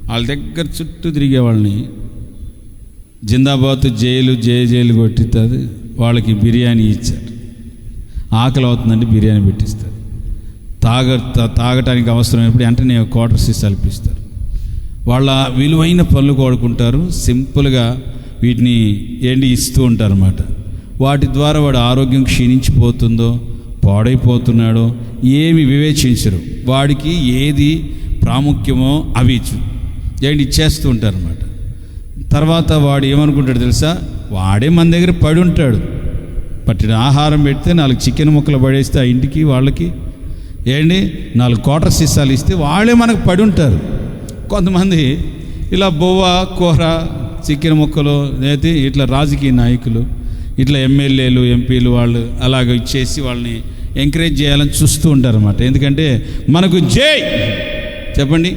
వాళ్ళ దగ్గర చుట్టూ తిరిగే వాళ్ళని జిందాబాద్ జైలు కొట్టిస్తుంది. వాళ్ళకి బిర్యానీ ఇచ్చారు, ఆకలి అవుతుందంటే బిర్యానీ పెట్టిస్తారు. తాగటానికి అవసరమైనప్పుడు వెంటనే క్వార్టర్ సీసాలు ఇప్పిస్తారు. వాళ్ళ విలువైన పనులు కోడుకుంటారు, సింపుల్గా వీటిని ఇస్తూ ఉంటారు అన్నమాట. వాటి ద్వారా వాడు ఆరోగ్యం క్షీణించిపోతుందో, పాడైపోతున్నాడో ఏమి వివేచించరు. వాడికి ఏది ప్రాముఖ్యమో అవి ఇచ్చేస్తూ ఉంటారు అన్నమాట. తర్వాత వాడు ఏమనుకుంటాడు తెలుసా, వాడే మన దగ్గర పడి ఉంటాడు, పట్టిన ఆహారం పెడితే 4 చికెన్ ముక్కలు పడేస్తే ఆ ఇంటికి వాళ్ళకి 4 క్వార్టర్ సీసాలు ఇస్తే వాళ్ళే మనకు పడి ఉంటారు. కొంతమంది ఇలా బొవ్వ కూర చికెన్ ముక్కలు అయితే ఇట్లా రాజకీయ నాయకులు, ఇట్లా ఎమ్మెల్యేలు, ఎంపీలు వాళ్ళు అలాగ ఇచ్చేసి వాళ్ళని ఎంకరేజ్ చేయాలని చూస్తూ ఉంటారు అన్నమాట. ఎందుకంటే మనకు జై చెప్పండి,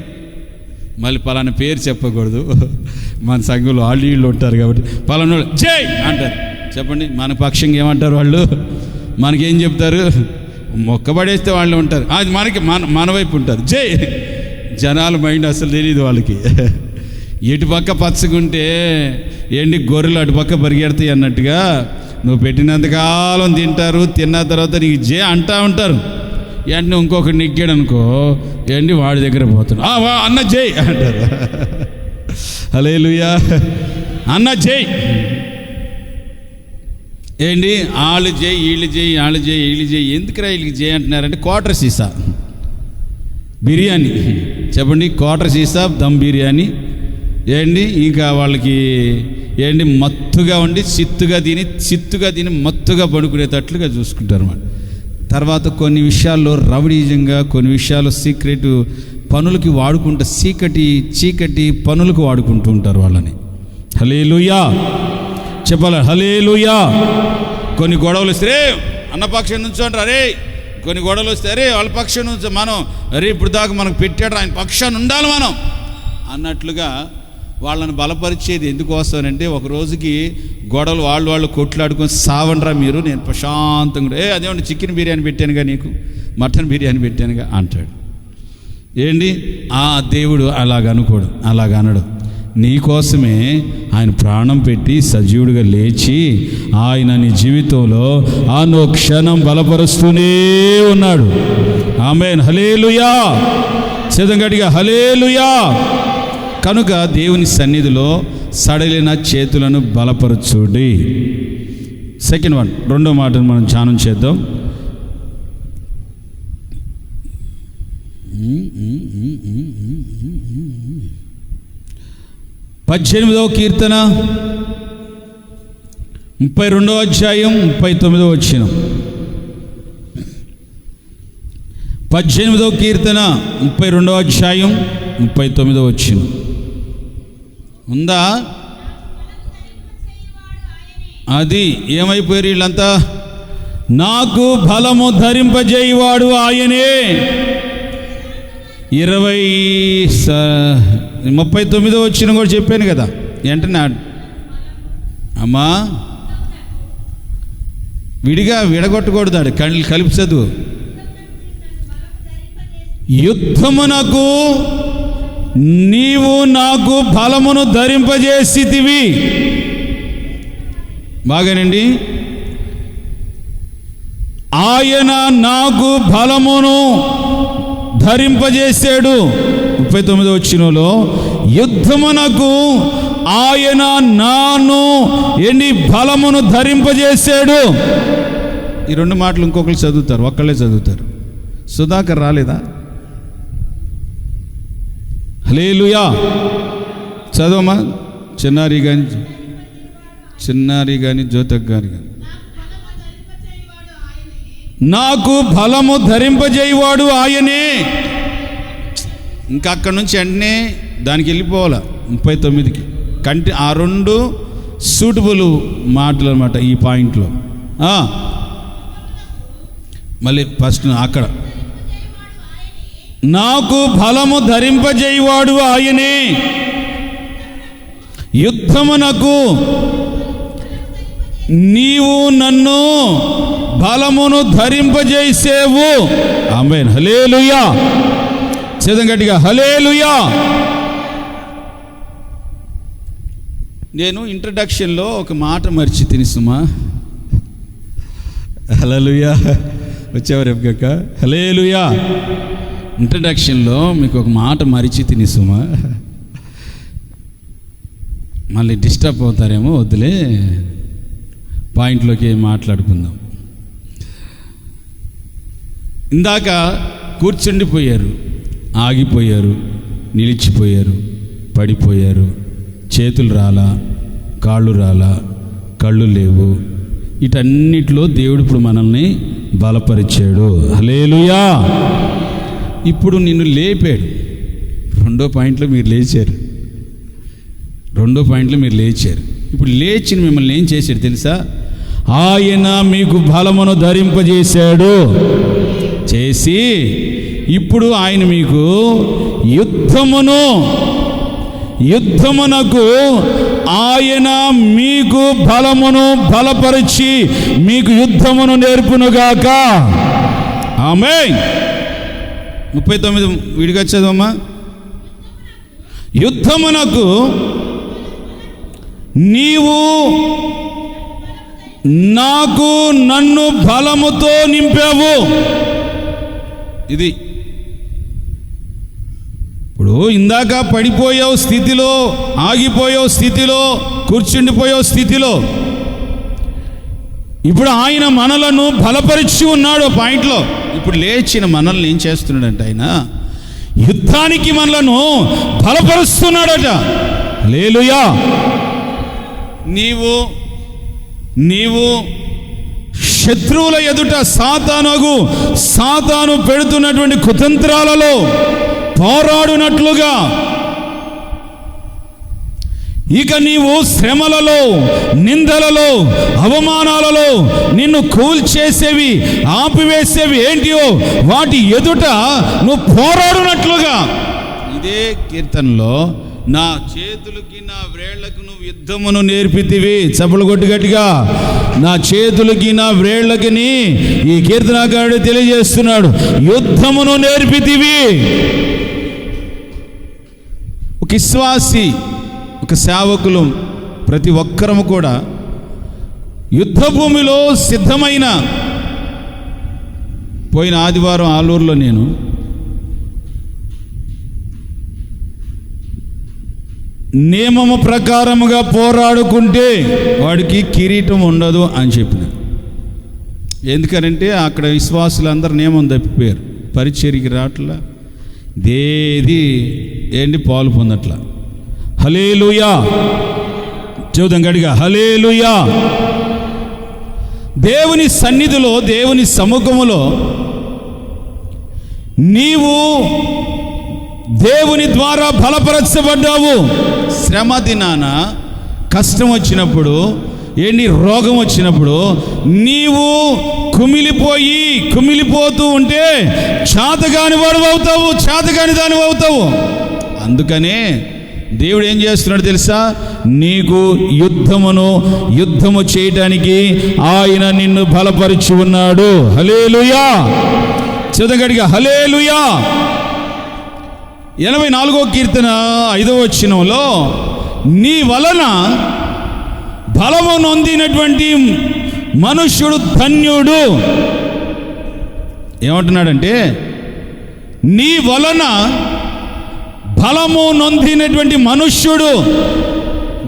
మళ్ళీ పలానా పేరు చెప్పకూడదు, మన సంఘంలో వీళ్ళు ఉంటారు కాబట్టి పలానా జై అంటారు. చెప్పండి, మన పక్షంగా ఏమంటారు వాళ్ళు, మనకేం చెప్తారు, మొక్కబడేస్తే వాళ్ళు ఉంటారు, అది మనకి మన వైపు ఉంటారు జై. జనాల మైండ్ అసలు తెలియదు వాళ్ళకి. ఇటుపక్క పచ్చగుంటే గొర్రెలు అటుపక్క పరిగెడతాయి అన్నట్టుగా నువ్వు పెట్టినంతకాలం తింటారు, తిన్న తర్వాత నీకు జే అంటా ఉంటారు. నువ్వు ఇంకొకటి నెగ్గాడు అనుకో, వాడి దగ్గర పోతున్నాడు, అన్న జై అంటారు. హల్లెలూయా, అన్న జై. వాళ్ళు జై, వీళ్ళు జై, వాళ్ళు జై, వీళ్ళు జై. ఎందుకురా వీళ్ళకి జై అంటున్నారంటే క్వార్టర్ సీసా బిర్యానీ. చెప్పండి, క్వార్టర్ సీసా దమ్ బిర్యానీ. ఇంకా వాళ్ళకి ఏంటి మత్తుగా ఉండి చిత్తుగా తిని మత్తుగా పడుకునేటట్లుగా చూసుకుంటారు అన్నమాట. తర్వాత కొన్ని విషయాల్లో రౌడీజంగా, కొన్ని విషయాల్లో సీక్రెట్ పనులకి వాడుకుంటూ చీకటి పనులకు వాడుకుంటూ ఉంటారు వాళ్ళని. హల్లెలూయా చెప్పాలి, హల్లెలూయా. కొన్ని గొడవలు వస్తే అన్నపక్షం నుంచి అంటారు, అరే కొన్ని గొడవలు వస్తే అరే వాళ్ళ పక్షం నుంచి మనం, అరే ఇప్పుడు దాకా మనకు పెట్టాడు ఆయన పక్షాన్ని ఉండాలి మనం అన్నట్లుగా వాళ్ళని బలపరిచేది ఎందుకోసమనంటే, ఒక రోజుకి గొడవలు వాళ్ళు కొట్లాడుకొని సావండ్రా మీరు, నేను ప్రశాంతంగా అదేమన్నా చికెన్ బిర్యానీ పెట్టానుగా, నీకు మటన్ బిర్యానీ పెట్టానుగా అంటాడు. ఏంటి దేవుడు అలాగనుకోడు, అలాగనడు. నీకోసమే ఆయన ప్రాణం పెట్టి సజీవుడిగా లేచి ఆయన నీ జీవితంలో ఆనో క్షణం బలపరుస్తూనే ఉన్నాడు. ఆమేన్, హల్లెలూయా. గట్టిగా హల్లెలూయా. కనుక దేవుని సన్నిధిలో సడలిన చేతులను బలపరచుడి. సెకండ్ వన్, రెండో మాటను మనం ధ్యానం చేద్దాం. పద్దెనిమిదవ కీర్తన 32వ అధ్యాయం 39వ వచనం. 18వ కీర్తన 32వ అధ్యాయం 39వ వచనం ఉందా? అది ఏమైపోయారు వీళ్ళంతా? నాకు బలము ధరింపజేయువాడు ఆయనే. 39వ వచనం కూడా చెప్పాను కదా. ఏంటన్నా అమ్మా, విడగొట్టకూడదాడు, కళ్ళు కలిపి చదువు. యుద్ధమునకు నీవు నాకు బలమును ధరింపజేసితివి. బాగానండి. ఆయన నాకు బలమును ధరింపజేశాడు. 39వ వచనంలో యుద్ధమునకు ఆయన నాను బలమును ధరింపజేశాడు. ఈ రెండు మాటలు ఇంకొకరు చదువుతారు, ఒక్కళ్ళే చదువుతారు. సుధాకర్ రాలేదా? హల్లెలూయా చదవమా. చిన్నారి కానీ జ్యోతక్ గారి కానీ. నాకు బలము ధరింపజేయువాడు ఆయనే. ఇంకా అక్కడి నుంచి వెంటనే దానికి వెళ్ళిపోవాలా 39కి. ఆ రెండు సూటబుల్ మాటలు అన్నమాట ఈ పాయింట్లో. మళ్ళీ ఫస్ట్ అక్కడ నాకు బలము ధరింపజేయువాడు ఆయనే, యుద్ధమునకు నీవు నన్ను బలమును ధరింపజేసేవు. ఆమేన్, హల్లెలూయా. గట్టిగా హల్లెలూయా. నేను ఇంట్రడక్షన్లో ఒక మాట మర్చి తినిసుమా. హల్లెలూయా. వచ్చేవారు ఎప్పక హల్లెలూయా. ఇంట్రడక్షన్లో మీకు ఒక మాట మరిచి తినిసుమా. మళ్ళీ డిస్టర్బ్ అవుతారేమో, వద్దులే, పాయింట్లోకి మాట్లాడుకుందాం. ఇందాక కూర్చుండిపోయారు, ఆగిపోయారు, నిలిచిపోయారు, పడిపోయారు, చేతులు రాలా, కాళ్ళు రాలా, కళ్ళు లేవు. వీటన్నిటిలో దేవుడు ఇప్పుడు మనల్ని బలపరిచాడు. హల్లెలూయా. ఇప్పుడు నిన్ను లేపాడు. రెండో పాయింట్లో మీరు లేచారు. ఇప్పుడు లేచి మిమ్మల్ని ఏం చేశాడు తెలుసా? ఆయన మీకు బలమును ధరింపజేశాడు. చేసి ఇప్పుడు ఆయన మీకు యుద్ధమునకు ఆయన మీకు బలమును బలపరిచి మీకు యుద్ధమును నేర్పునుగాక. ఆమేన్. 39 విడిగా చదవమ్మా. యుద్ధమునకు నీవు నన్ను బలముతో నింపావు. ఇది ఇప్పుడు ఇందాక పడిపోయావు స్థితిలో, ఆగిపోయావు స్థితిలో, కూర్చుండిపోయావు స్థితిలో, ఇప్పుడు ఆయన మనలను బలపరిచి ఉన్నాడు పాయింట్లో. ఇప్పుడు లేచిన మనల్ని ఏం చేస్తున్నాడంటే ఆయన యుద్ధానికి మనలను బలపరుస్తున్నాడట. హల్లెలూయా. నీవు శత్రువుల ఎదుట సాతాను పెడుతున్నటువంటి కుతంత్రాలలో పోరాడునట్లుగా, ఇక నీవు శ్రమలలో, నిందలలో, అవమానాలలో నిన్ను కూల్చేసేవి, ఆపివేసేవి ఏంటియో వాటి ఎదుట నువ్వు పోరాడునట్లుగా. ఇదే కీర్తనలో నా చేతులకి నా వ్రేళ్లకు నువ్వు యుద్ధమును నేర్పితివి. చప్పలు కొట్టి గట్టిగా, నా చేతులకి నా వ్రేళ్లకి ఈ కీర్తనకారుడు తెలియజేస్తున్నాడు, యుద్ధమును నేర్పితివి. ఒక విశ్వాసి, ఒక సేవకులు, ప్రతి ఒక్కరము కూడా యుద్ధ భూమిలో సిద్ధమైన. పోయిన ఆదివారం ఆలూరులో నేను నియమము ప్రకారముగా పోరాడుకుంటే వాడికి కిరీటం ఉండదు అని చెప్పిన. ఎందుకనంటే అక్కడ విశ్వాసులందరూ నియమం తప్పిపోయారు, పరిచర్యకి రావట్లా, పాలు పొందట్లా. హల్లెలూయా చూద్దాం గడిగా, హల్లెలూయా. దేవుని సన్నిధిలో, దేవుని సముఖములో నీవు దేవుని ద్వారా బలపరచబడ్డావు. శ్రమ దినాన, కష్టం వచ్చినప్పుడు, రోగం వచ్చినప్పుడు నీవు కుమిలిపోతూ ఉంటే చేతగాని వాడువవుతావు, చేతగాని దాని అవుతావు. అందుకనే దేవుడు ఏం చేస్తున్నాడు తెలుసా? నీకు యుద్ధము చేయటానికి ఆయన నిన్ను బలపరిచి ఉన్నాడు. హల్లెలూయా చదగడిగా, హల్లెలూయా. 84వ కీర్తన 5వ వచనంలో నీ వలన బలము నొందినటువంటి మనుష్యుడు ధన్యుడు. ఏమంటున్నాడంటే, నీ వలన బలము నొందినటువంటి మనుష్యుడు,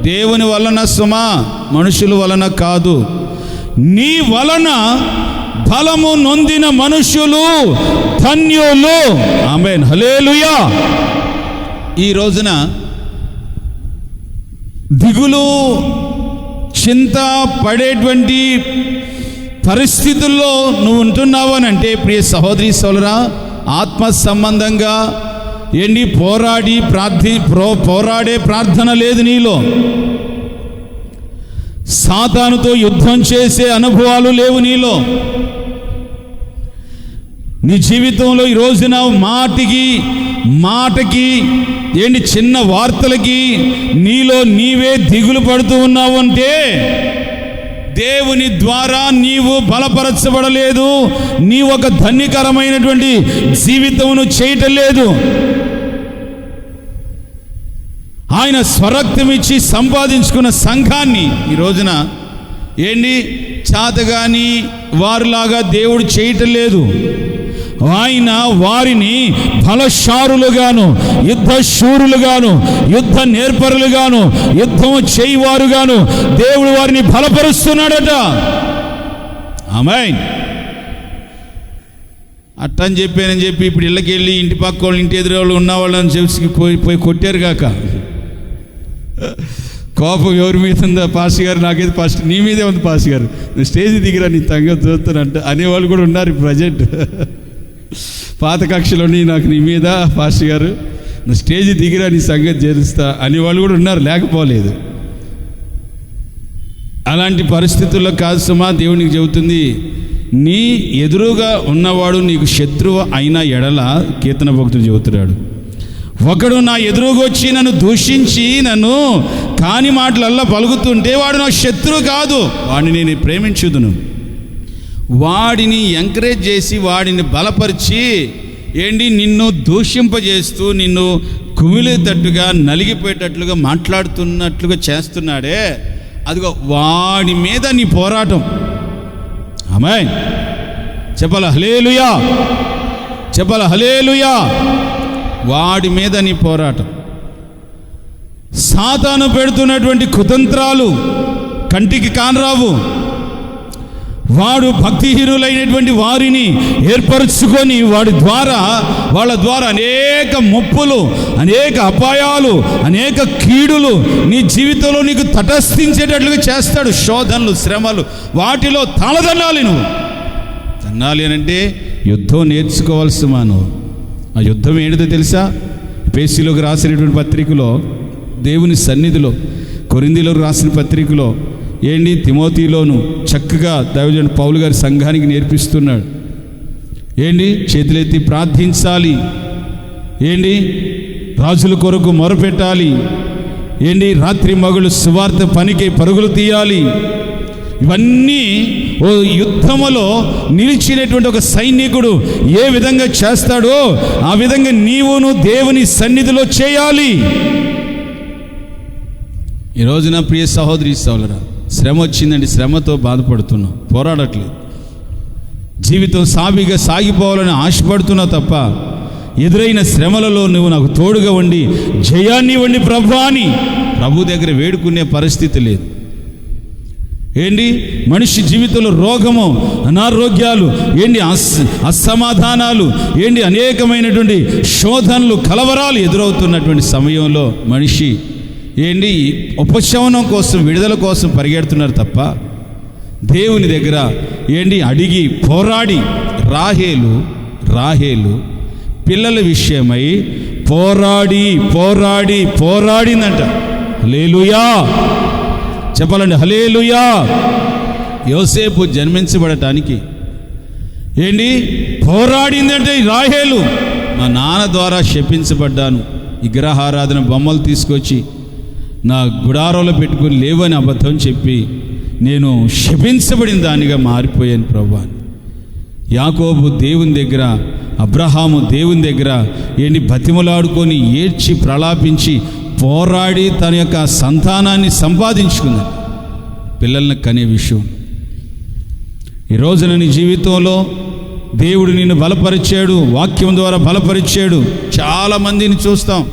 దేవుని వలన సుమా, మనుషుల వలన కాదు. నీ వలన బలము నొందిన మనుష్యులు ధన్యులు. ఆమేన్, హల్లెలూయా. ఈ రోజున దిగులు, చింత పడేటువంటి పరిస్థితుల్లో నువ్వు ఉంటున్నావు అని అంటే, ప్రియ సహోదరి సోదరా, ఆత్మ సంబంధంగా పోరాడే ప్రార్థన లేదు నీలో. సాతానుతో యుద్ధం చేసే అనుభవాలు లేవు నీలో. నీ జీవితంలో ఈ రోజున మాటకి చిన్న వార్తలకి నీలో నీవే దిగులు పడుతూ ఉన్నావు అంటే దేవుని ద్వారా నీవు బలపరచబడలేదు, నీ ఒక ధన్యకరమైనటువంటి జీవితమును చేయటం లేదు. ఆయన స్వరక్తమిచ్చి సంపాదించుకున్న సంఘాన్ని ఈ రోజున చేతగాని వారిలాగా దేవుడు చేయటం లేదు. ఆయన వారిని బలశారులుగాను, యుద్ధ శూరులుగాను, యుద్ధ నేర్పరులుగాను, యుద్ధం చేయవారుగాను దేవుడు వారిని బలపరుస్తున్నాడట. ఆమేన్. అట్టని చెప్పానని చెప్పి ఇప్పుడు ఇళ్ళకి వెళ్ళి ఇంటి పక్క వాళ్ళు, ఇంటి ఎదురు వాళ్ళు ఉన్నవాళ్ళని చెప్పి పోయి కొట్టారు కాక, కోపం ఎవరి మీద ఉందా? పాస్టర్ గారు, నాకైతే ఫస్ట్ నీ మీదే ఉంది పాస్టర్ గారు, నువ్వు స్టేజ్ దిగిరా, నీ తంగ చూస్తానంట అనేవాళ్ళు కూడా ఉన్నారు ప్రజెంట్. పాత కక్షలోని నాకు నీ మీద పాస్టర్ గారు, నువ్వు స్టేజ్ దిగిరా, నీ సంగతి చేరుస్తా అనేవాళ్ళు కూడా ఉన్నారు, లేకపోలేదు. అలాంటి పరిస్థితుల్లో కాదు సుమా, దేవునికి చెబుతుంది, నీ ఎదురుగా ఉన్నవాడు నీకు శత్రువు అయిన ఎడల, కీర్తన భక్తుడు చెబుతున్నాడు, ఒకడు నా ఎదురుగా వచ్చి నన్ను దూషించి నన్ను కాని మాటలల్లా పలుకుతుంటే వాడు నా శత్రువు కాదు, వాడిని నేను ప్రేమించుదును. వాడిని ఎంకరేజ్ చేసి, వాడిని బలపరిచి నిన్ను దూషింపజేస్తూ, నిన్ను కుమిలేటట్టుగా, నలిగిపోయేటట్లుగా మాట్లాడుతున్నట్లుగా చేస్తున్నాడే, అదిగో వాడి మీద నీ పోరాటం. ఆమేన్. చెప్పాలా హల్లెలూయా, చెప్పాలా హల్లెలూయా. వాడి మీద నీ పోరాటం. సాతాను పెడుతున్నటువంటి కుతంత్రాలు కంటికి కానరావు. వాడు భక్తిహీనులైనటువంటి వారిని ఏర్పరచుకొని వాళ్ళ ద్వారా అనేక ముప్పులు, అనేక అపాయాలు, అనేక కీడులు నీ జీవితంలో నీకు తటస్థించేటట్లుగా చేస్తాడు. శోధనలు, శ్రమలు, వాటిలో తలదన్నాలి. నువ్వు తన్నాలి అంటే యుద్ధం నేర్చుకోవాల్సి మానవు. ఆ యుద్ధం ఏంటిదో తెలుసా? ఎఫెసీయులకు రాసినటువంటి పత్రికలో, దేవుని సన్నిధిలో, కొరింథీయులకు రాసిన పత్రికలో, తిమోతిలోను చక్కగా దైవజనుడు పౌలు గారి సంఘానికి నేర్పిస్తున్నాడు. చేతులెత్తి ప్రార్థించాలి, రాజుల కొరకు మొరపెట్టాలి, రాత్రి మగులు సువార్త పనికి పరుగులు తీయాలి. ఇవన్నీ ఓ యుద్ధములో నిలిచినటువంటి ఒక సైనికుడు ఏ విధంగా చేస్తాడో ఆ విధంగా నీవును దేవుని సన్నిధిలో చేయాలి. ఈరోజు నా ప్రియ సహోదరి సహోదరుడా, శ్రమ వచ్చిందండి, శ్రమతో బాధపడుతున్నావు, పోరాడట్లేదు. జీవితం సాఫీగా సాగిపోవాలని ఆశపడుతున్నావు తప్ప ఎదురైన శ్రమలలో నువ్వు నాకు తోడుగా ఉండి జయాన్ని ఇవ్వండి ప్రభువా అని ప్రభు దగ్గర వేడుకునే పరిస్థితి లేదు. మనిషి జీవితంలో రోగము, అనారోగ్యాలు, అసమాధానాలు, అనేకమైనటువంటి శోధనలు, కలవరాలు ఎదురవుతున్నటువంటి సమయంలో మనిషి ఉపశమనం కోసం, విడుదల కోసం పరిగెడుతున్నారు తప్ప దేవుని దగ్గర అడిగి పోరాడి. రాహేలు పిల్లల విషయమై పోరాడిందంట. హల్లెలూయా చెప్పాలండి, హల్లెలూయా. యోసేపు జన్మించబడటానికి పోరాడిందంటే రాహేలు. మా నాన్న ద్వారా శపించబడ్డాను, విగ్రహారాధన బొమ్మలు తీసుకొచ్చి నా గుడారంలో పెట్టుకుని లేవని అబద్ధం చెప్పి నేను శపించబడిన దానిగా మారిపోయాను ప్రభువా. యాకోబు దేవుని దగ్గర, అబ్రహాము దేవుని దగ్గర బతిమలాడుకొని ఏడ్చి ప్రలాపించి పోరాడి తన యొక్క సంతానాన్ని సంపాదించుకున్నాడు, పిల్లల్ని కనే విషయం. ఈరోజున నీ జీవితంలో దేవుడు నిన్ను బలపరిచాడు, వాక్యం ద్వారా బలపరిచాడు. చాలామందిని చూస్తాం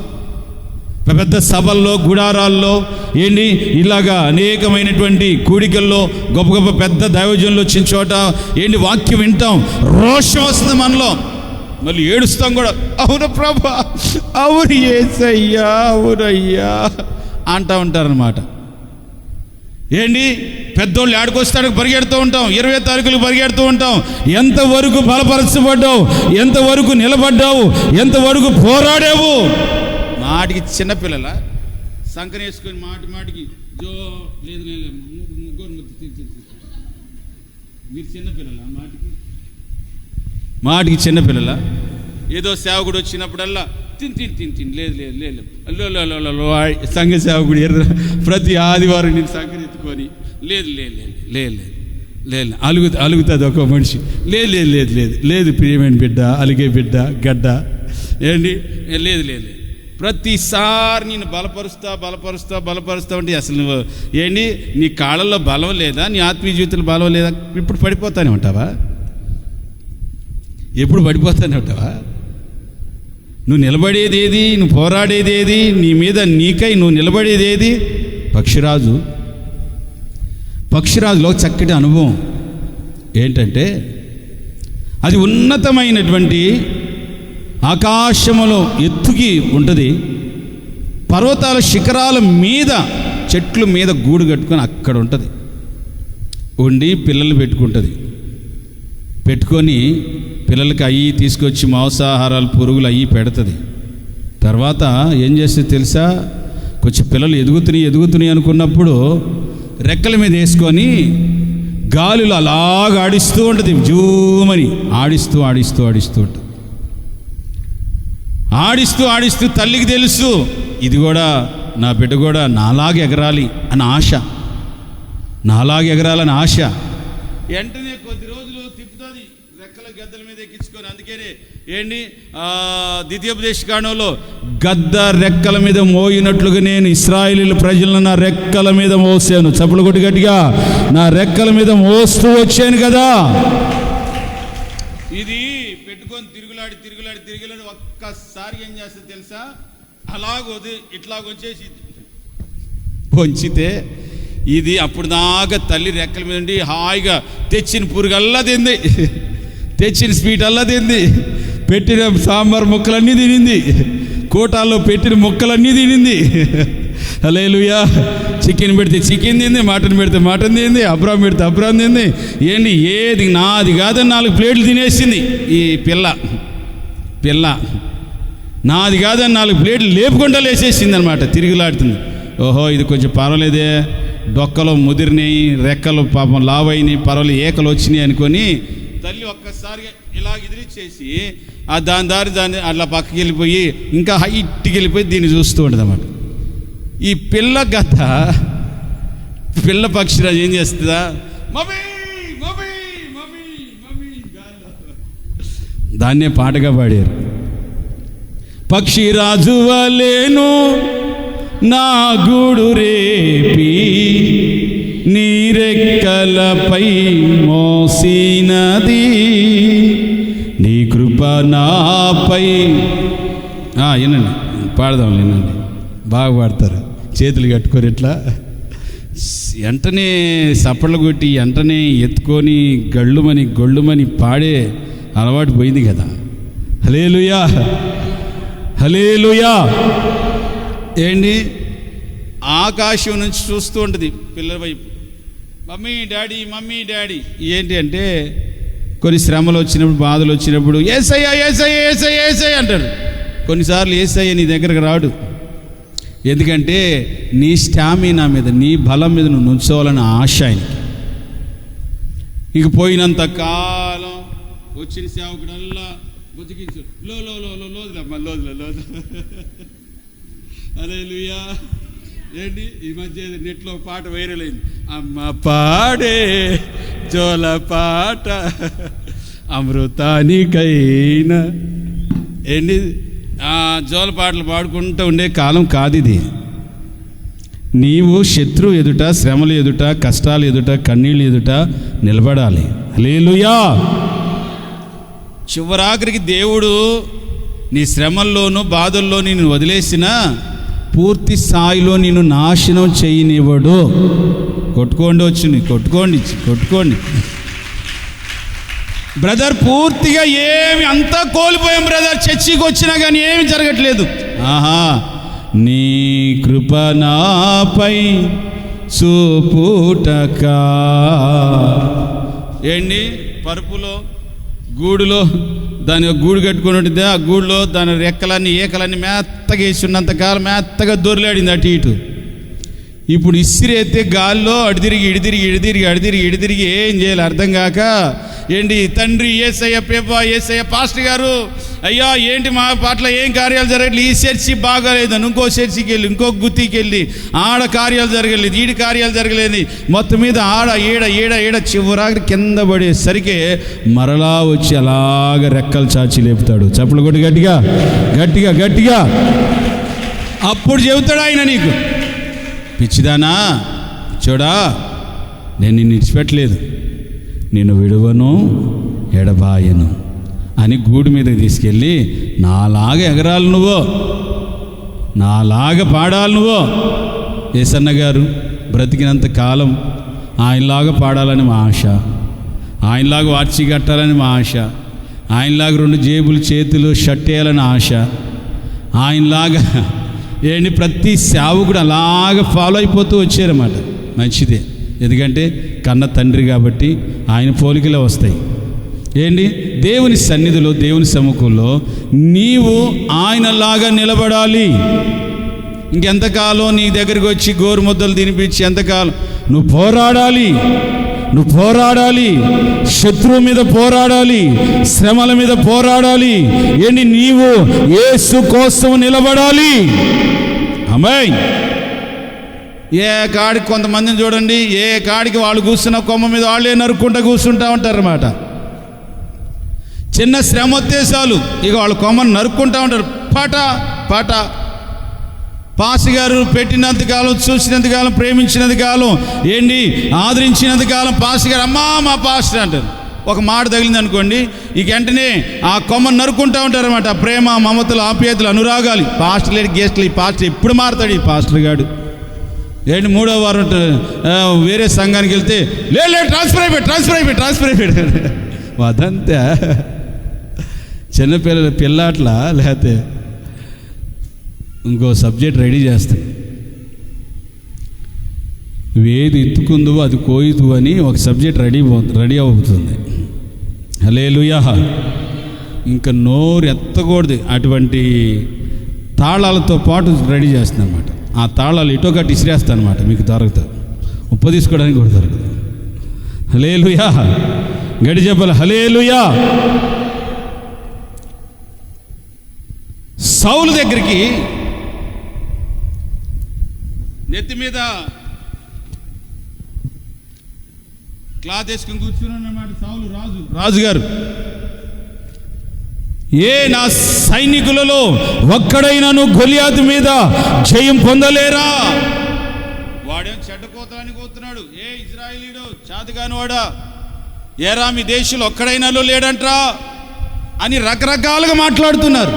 పెద్ద సభల్లో, గుడారాల్లో, ఇలాగా అనేకమైనటువంటి కూడికల్లో, గొప్ప గొప్ప పెద్ద దైవజనులు వచ్చిన చోట వాక్యం వింటాం, రోషం వస్తుంది మనలో, మళ్ళీ ఏడుస్తాం కూడా. అవును ప్రభా, అవును యేసయ్యా, అవునయ్యా అంటూ ఉంటారనమాట. పెద్దోళ్ళు ఏడుకొస్తాడు పరిగెడుతూ ఉంటాం, 20 తారీఖులు పరిగెడుతూ ఉంటాం. ఎంతవరకు బలపరచబడ్డావు, ఎంతవరకు నిలబడ్డావు, ఎంతవరకు పోరాడావు. మాటికి చిన్నపిల్లల సంకన వేసుకొని మాటికి జో లేదు, మీరు చిన్నపిల్లల మాటికి చిన్నపిల్లల. ఏదో సేవకుడు వచ్చినప్పుడల్లా తిని లేదు సంఘ సేవకుడు ప్రతి ఆదివారం నేను సంకన ఎత్తుకొని లేదు అలుగుతుంది ఒక మనిషి. లేదు ప్రియమైన బిడ్డ, అలిగే బిడ్డ, గడ్డ లేదు ప్రతిసారి నేను బలపరుస్తా అంటే అసలు నువ్వు నీ కాళ్ళల్లో బలం లేదా, నీ ఆత్మీయ జీవితంలో బలం లేదా? ఇప్పుడు పడిపోతానే ఉంటావా? ఎప్పుడు పడిపోతానే ఉంటావా? నువ్వు నిలబడేది ఏది? నువ్వు పోరాడేది ఏది? నీ మీద నీకై నువ్వు నిలబడేది ఏది? పక్షిరాజులో చక్కటి అనుభవం ఏంటంటే, అది ఉన్నతమైనటువంటి ఆకాశములో ఎత్తుకి ఉంటుంది. పర్వతాల శిఖరాల మీద, చెట్ల మీద గూడు కట్టుకొని అక్కడ ఉంటుంది. ఉండి పిల్లలు పెట్టుకొని పిల్లలకి అయ్యి తీసుకొచ్చి మాంసాహారాలు, పురుగులు అయ్యి పెడుతుంది. తర్వాత ఏం చేస్తుంది తెలుసా? కొంచెం పిల్లలు ఎదుగుతున్నాయి అనుకున్నప్పుడు రెక్కల మీద వేసుకొని గాలిలో అలాగ ఆడిస్తూ ఉంటుంది. జూమని ఆడిస్తూ ఉంటుంది. ఆడిస్తూ తల్లికి తెలుసు, ఇది కూడా నా బిడ్డ కూడా నాలాగే ఎగరాలి అని ఆశ. వెంటనే కొద్ది రోజులు తిప్పుతుంది, రెక్కల గద్దల మీద ఎక్కించుకొని. అందుకనే ద్వితీయోపదేశ కాండంలో గద్ద రెక్కల మీద మోయినట్లుగా నేను ఇశ్రాయేలీయుల ప్రజలను నా రెక్కల మీద మోసాను. చప్పలు కొట్టి గట్టిగా, నా రెక్కల మీద మోస్తూ వచ్చాను కదా. ఇది పెట్టుకొని తిరుగులాడి ఒక్కసారి ఏం చేస్తుంది తెలుసా? ఇట్లాగొచ్చేసి వంచితే ఇది అప్పుడు దాకా తల్లి రెక్కల మీద ఉండి హాయిగా తెచ్చిన పురుగల్లా తింది, తెచ్చిన స్వీట్ అల్లా తింది, పెట్టిన సాంబార్ ముక్కలన్నీ తినింది, కోటాల్లో పెట్టిన ముక్కలన్నీ తినింది. హల్లెలూయా. చికెన్ పెడితే చికెన్ తింది, మటన్ పెడితే మటన్ తింది, అబ్రాం పెడితే అబ్రాం తింది. ఏంటి ఏది నాది కాదని 4 ప్లేట్లు తినేసింది ఈ పిల్ల. నాది కాదని 4 ప్లేట్లు లేపుకుంటా లేచేసింది అనమాట, తిరుగులాడుతుంది. ఓహో ఇది కొంచెం పర్వాలేదే, డొక్కలు ముదిరినాయి, రెక్కలు పాపం లావైనాయి, పర్వాలేదు ఏకలు వచ్చినాయి అనుకొని తల్లి ఒక్కసారిగా ఇలా ఎదిరిచ్చేసి దాన్ని అట్లా పక్కకి వెళ్ళిపోయి ఇంకా హైట్కి వెళ్ళిపోయి దీన్ని చూస్తూ ఉంటుంది అన్నమాట. ఈ పిల్ల గత పిల్ల పక్షిరాజు ఏం చేస్తుందా, మమ్మీ మమ్మీ మమ్మీ మమ్మీ, దాన్నే పాటగా పాడారు. పక్షిరాజు వలేను నా గూడు రేపి నీ రెక్కలపై మోసినది, నీ కృప నాపై. వినండి, పాడదాం, వినండి, బాగా పాడతారు. చేతులు కట్టుకోరు ఇట్లా వెంటనే సప్పళ్ళు కొట్టి వెంటనే ఎత్తుకొని గొళ్ళుమని పాడే అలవాటు పోయింది కదా. హల్లెలూయా, హల్లెలూయా. ఏంటి ఆకాశం నుంచి చూస్తూ ఉంటుంది పిల్లల వైపు, మమ్మీ డాడీ మమ్మీ డాడీ. ఏంటి అంటే కొన్ని శ్రమలు వచ్చినప్పుడు, బాధలు వచ్చినప్పుడు యేసయ్య యేసయ్య యేసయ్య యేసయ్య అంటారు. కొన్నిసార్లు యేసయ్య నీ దగ్గరకు రాడు. ఎందుకంటే నీ స్టామినా మీద, నీ బలం మీద నువ్వు నుంచోవాలని ఆశ ఆయనకి. ఇక పోయినంత కాలం వచ్చిన సేవకుడల్లా బతికించు లోదుల. హల్లెలూయా. ఏంటి ఈ మధ్య నెట్లో పాట వైరల్ అయింది, అమ్మ పాడే జోల పాట అమృతానికైనా. ఏంటి జోల పాటలు పాడుకుంటూ ఉండే కాలం కాదు ఇది. నీవు శత్రువు ఎదుట, శ్రమలు ఎదుట, కష్టాలు ఎదుట, కన్నీళ్ళు ఎదుట నిలబడాలి. హల్లెలూయా. చివరాఖరికి దేవుడు నీ శ్రమల్లోనూ బాధల్లో నిన్ను వదిలేసినా పూర్తి స్థాయిలో నిన్ను నాశనం చేయనివ్వడు. కొట్టుకోండి, వచ్చింది కొట్టుకోండి బ్రదర్. పూర్తిగా ఏమి అంతా కోల్పోయాం బ్రదర్, చర్చికి వచ్చినా కానీ ఏమి జరగట్లేదు. నీ కృప నాపై చూపుటకా. ఏంటి పరుపులో గూడులో దాని గూడు కట్టుకుని ఉంటుంది, ఆ గూడులో దాని రెక్కలన్నీ ఏకలన్నీ మెత్తగా వేసి ఉన్నంతకాలం మెత్తగా దొరిలాడింది అటు ఇటు. ఇప్పుడు ఇసిరేస్తే గాల్లో అడిదిరిగి ఏం చేయాలి అర్థం కాక, ఏంటి తండ్రి యేసయ్య పేపా యేసయ్య పాస్టర్ గారు అయ్యా ఏంటి మా పట్ల ఏం కార్యాలు జరగట్లేదు, ఈ చర్చి బాగాలేదని ఇంకో చర్చికి వెళ్ళి ఇంకో గుత్తికి వెళ్ళి ఆడ కార్యాలు జరగలేదు, ఈడి కార్యాలు జరగలేదు, మొత్తం మీద ఆడ ఈడ చివరాకి కింద పడేసరికి మరలా వచ్చి అలాగ రెక్కలు చాచి లేపుతాడు. చప్పలు కొట్టి గట్టిగా అప్పుడు చెబుతాడు ఆయన, నీకు పిచ్చిదానా చూడా, నేను నిన్ను విడిచిపెట్టలేదు, నిన్ను విడువను ఎడబాయను అని గూడు మీదకి తీసుకెళ్ళి నాలాగా ఎగరాలి నువ్వు, నాలాగా పాడాలి నువ్వు. యేసన్న గారు బ్రతికినంత కాలం ఆయనలాగా పాడాలని మా ఆశ, ఆయనలాగా వార్చి కట్టాలని మా ఆశ, ఆయనలాగా 2 జేబులు చేతులు షర్ట్ వేయాలని ఆశ, ఆయనలాగా ఏంటి ప్రతి సేవకుడు అలాగ ఫాలో అయిపోతూ వచ్చారన్నమాట. మంచిదే, ఎందుకంటే కన్న తండ్రి కాబట్టి ఆయన పోలికలే వస్తాయి. ఏంటి దేవుని సన్నిధిలో, దేవుని సముఖంలో నీవు ఆయనలాగా నిలబడాలి. ఇంకెంతకాలం నీ దగ్గరికి వచ్చి గోరు ముద్దలు తినిపించి ఎంతకాలం నువ్వు పోరాడాలి, శత్రువు మీద పోరాడాలి, శ్రమల మీద పోరాడాలి. ఏంటి నీవు యేసు కోసం నిలబడాలి. ఆమేన్. ఏ కాడికి కొంతమందిని చూడండి, ఏ కాడికి వాళ్ళు కూర్చున్న కొమ్మ మీద వాళ్ళే నరుక్కుంటూ కూర్చుంటూ ఉంటారు అన్నమాట. చిన్న శ్రమ వచ్చేసాలు ఇక వాళ్ళు కొమ్మను నరుక్కుంటూ ఉంటారు. పాట పాస్ గారు పెట్టినంతకాలం, చూసినంతకాలం, ప్రేమించినంతకాలం, ఏంటి ఆదరించినంతకాలం పాస్ గారు అమ్మా మా పాస్టర్ అంటారు. ఒక మాట తగిలింది అనుకోండి, ఇక వెంటనే ఆ కొమ్మను నరుక్కుంటూ ఉంటారు అన్నమాట. ప్రేమ, మమతలు, ఆప్యాయతలు, అనురాగాలు. పాస్టర్ లేని గెస్ట్లు, ఈ పాస్టర్ ఎప్పుడు మారుతాడు ఈ పాస్టర్ గాడు. ఏంటి 3వ వారం వేరే సంఘానికి వెళ్తే లే ట్రాన్స్ఫర్ అయిపోయాడు అదంతా చిన్నపిల్లల పిల్లాట్లా, లేకపోతే ఇంకో సబ్జెక్ట్ రెడీ చేస్తాను. ఏది ఎత్తుకుందో అది కోయిదు అని ఒక సబ్జెక్ట్ రెడీ అవుతుంది. హల్లెలూయా. ఇంకా నోరు ఎత్తకూడదు అటువంటి తాళాలతో పాటు రెడీ చేస్తుంది అనమాట. ఆ తాళాలు ఇటో గట్టి ఇసిరేస్తాను అనమాట, మీకు దొరుకుతుంది. ఉప్పు తీసుకోవడానికి కూడా దొరకదు. హల్లెలూయా. గడి చెప్పాలి హల్లెలూయా. సౌలు దగ్గరికి నెత్తి మీద క్లాత్ వేసుకుని కూర్చున్నాను అన్నమాట సౌలు రాజుగారు. నా సైనికులలో ఒక్కడైనాను గొలియాతు మీద జయం పొందలేరా? వాడేం చెడ్డకోతానికి పోతున్నాడు. ఇజ్రాయేలీడు చాతగాని వాడా, ఏరా మీ దేశంలో ఒక్కడైనాలో లేడంట్రా అని రకరకాలుగా మాట్లాడుతున్నారు.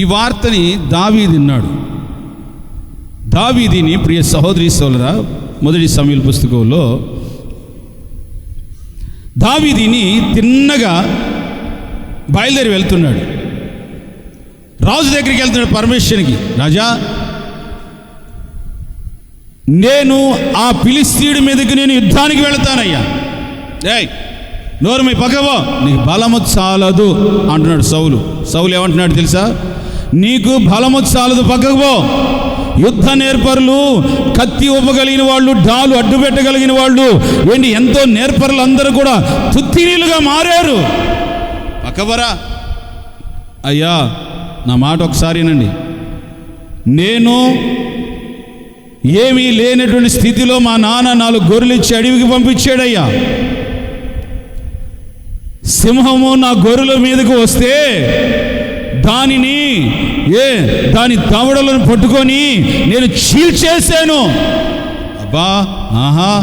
ఈ వార్తని దావీదు విన్నాడు. దావీదుని ప్రియ సహోదరి సోదరా, మొదటి సమూయేలు పుస్తకంలో దావీదుని తిన్నగా బయలుదేరి వెళ్తున్నాడు. రాజు దగ్గరికి వెళ్తున్నాడు. పరమేశ్వరునికి, రాజా నేను ఆ ఫిలిష్తీయుడి మీదకి నేను యుద్ధానికి వెళతానయ్యా. నోరుమై పక్కవో, నీకు బలము చాలదు అంటున్నాడు సౌలు. సౌలు ఏమంటున్నాడు తెలుసా? నీకు బలము చాలదు, పక్కకు పో. యుద్ధ నేర్పరులు, కత్తి ఊపగలిగిన వాళ్ళు, డాలు అడ్డు పెట్టగలిగిన వాళ్ళు, ఎంతో నేర్పరులు అందరూ కూడా తుత్తినీలుగా మారారు. పక్కవరా. అయ్యా నా మాట ఒకసారినండి. నేను ఏమీ లేనటువంటి స్థితిలో మా నాన్న 4 గొర్రెలు ఇచ్చి అడవికి పంపించాడయ్యా. సింహము నా గొర్రెల మీదకు వస్తే దాని దవడలను పట్టుకొని నేను చీల్చేశాను. అబ్బా, ఆహా,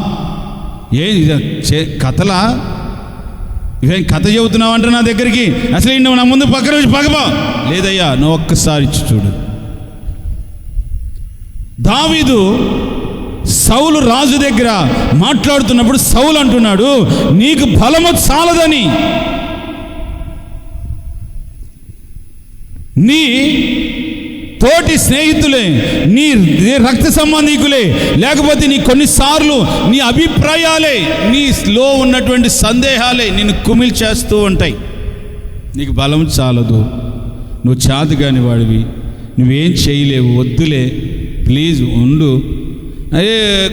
కథలా? ఇవేం కథ చెబుతున్నావంటే నా దగ్గరికి? అసలు నువ్వు నా ముందు పక్కన వచ్చి పగబా. లేదయ్యా, నువ్వు ఒక్కసారి ఇచ్చి చూడు. దావీదు సౌలు రాజు దగ్గర మాట్లాడుతున్నప్పుడు సౌలు అంటున్నాడు, నీకు బలము చాలదని, నీ తోటి స్నేహితులే, నీ రక్త సంబంధికులే, లేకపోతే నీ కొన్నిసార్లు నీ అభిప్రాయాలే, నీలో ఉన్నటువంటి సందేహాలే నిన్ను కుమిల్చేస్తూ ఉంటాయి. నీకు బలం చాలదు, నువ్వు చాతగాని వాడివి, నువ్వేం చేయలేవు, వద్దులే, ప్లీజ్ ఉండు.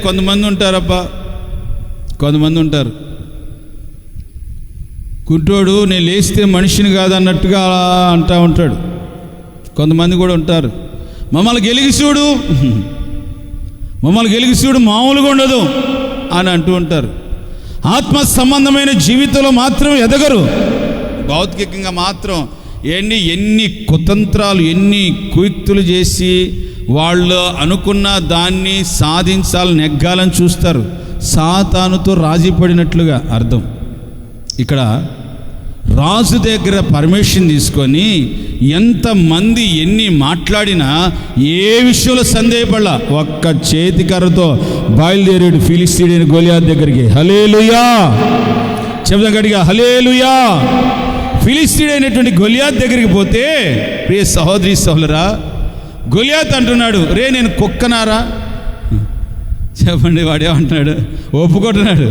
కొంతమంది ఉంటారబ్బా, కొంతమంది ఉంటారు, కుంటోడు నేను లేస్తే మనిషిని కాదన్నట్టుగా అంటూ ఉంటాడు. కొంతమంది కూడా ఉంటారు, మమ్మల్ని గెలిగి చూడు మామూలుగా ఉండదు అని అంటూ ఉంటారు. ఆత్మ సంబంధమైన జీవితంలో మాత్రం ఎదగరు, భౌతికంగా మాత్రం ఎన్ని కుతంత్రాలు, ఎన్ని కుయుక్తులు చేసి వాళ్ళు అనుకున్న దాన్ని సాధించాలని, నెగ్గాలని చూస్తారు. సాతానుతో రాజీ పడినట్లుగా అర్థం. ఇక్కడ రాజు దగ్గర పర్మిషన్ తీసుకొని ఎంతమంది ఎన్ని మాట్లాడినా ఏ విషయంలో సందేహపడలా. ఒక్క చేతికర్రతో బయలుదేరాడు ఫిలిష్తీయుడైన గొలియాతు దగ్గరికి. హల్లెలూయా. చెప్దాం గట్టిగా, హల్లెలూయా. ఫిలిష్తీయుడైనటువంటి గొలియాతు దగ్గరికి పోతే, ప్రియ సహోదరి సహోదరా, గొలియాతు అంటున్నాడు, రే నేను కుక్కనారా? చెప్పండి, వాడేమంటున్నాడు? ఒప్పుకుంటున్నాడు.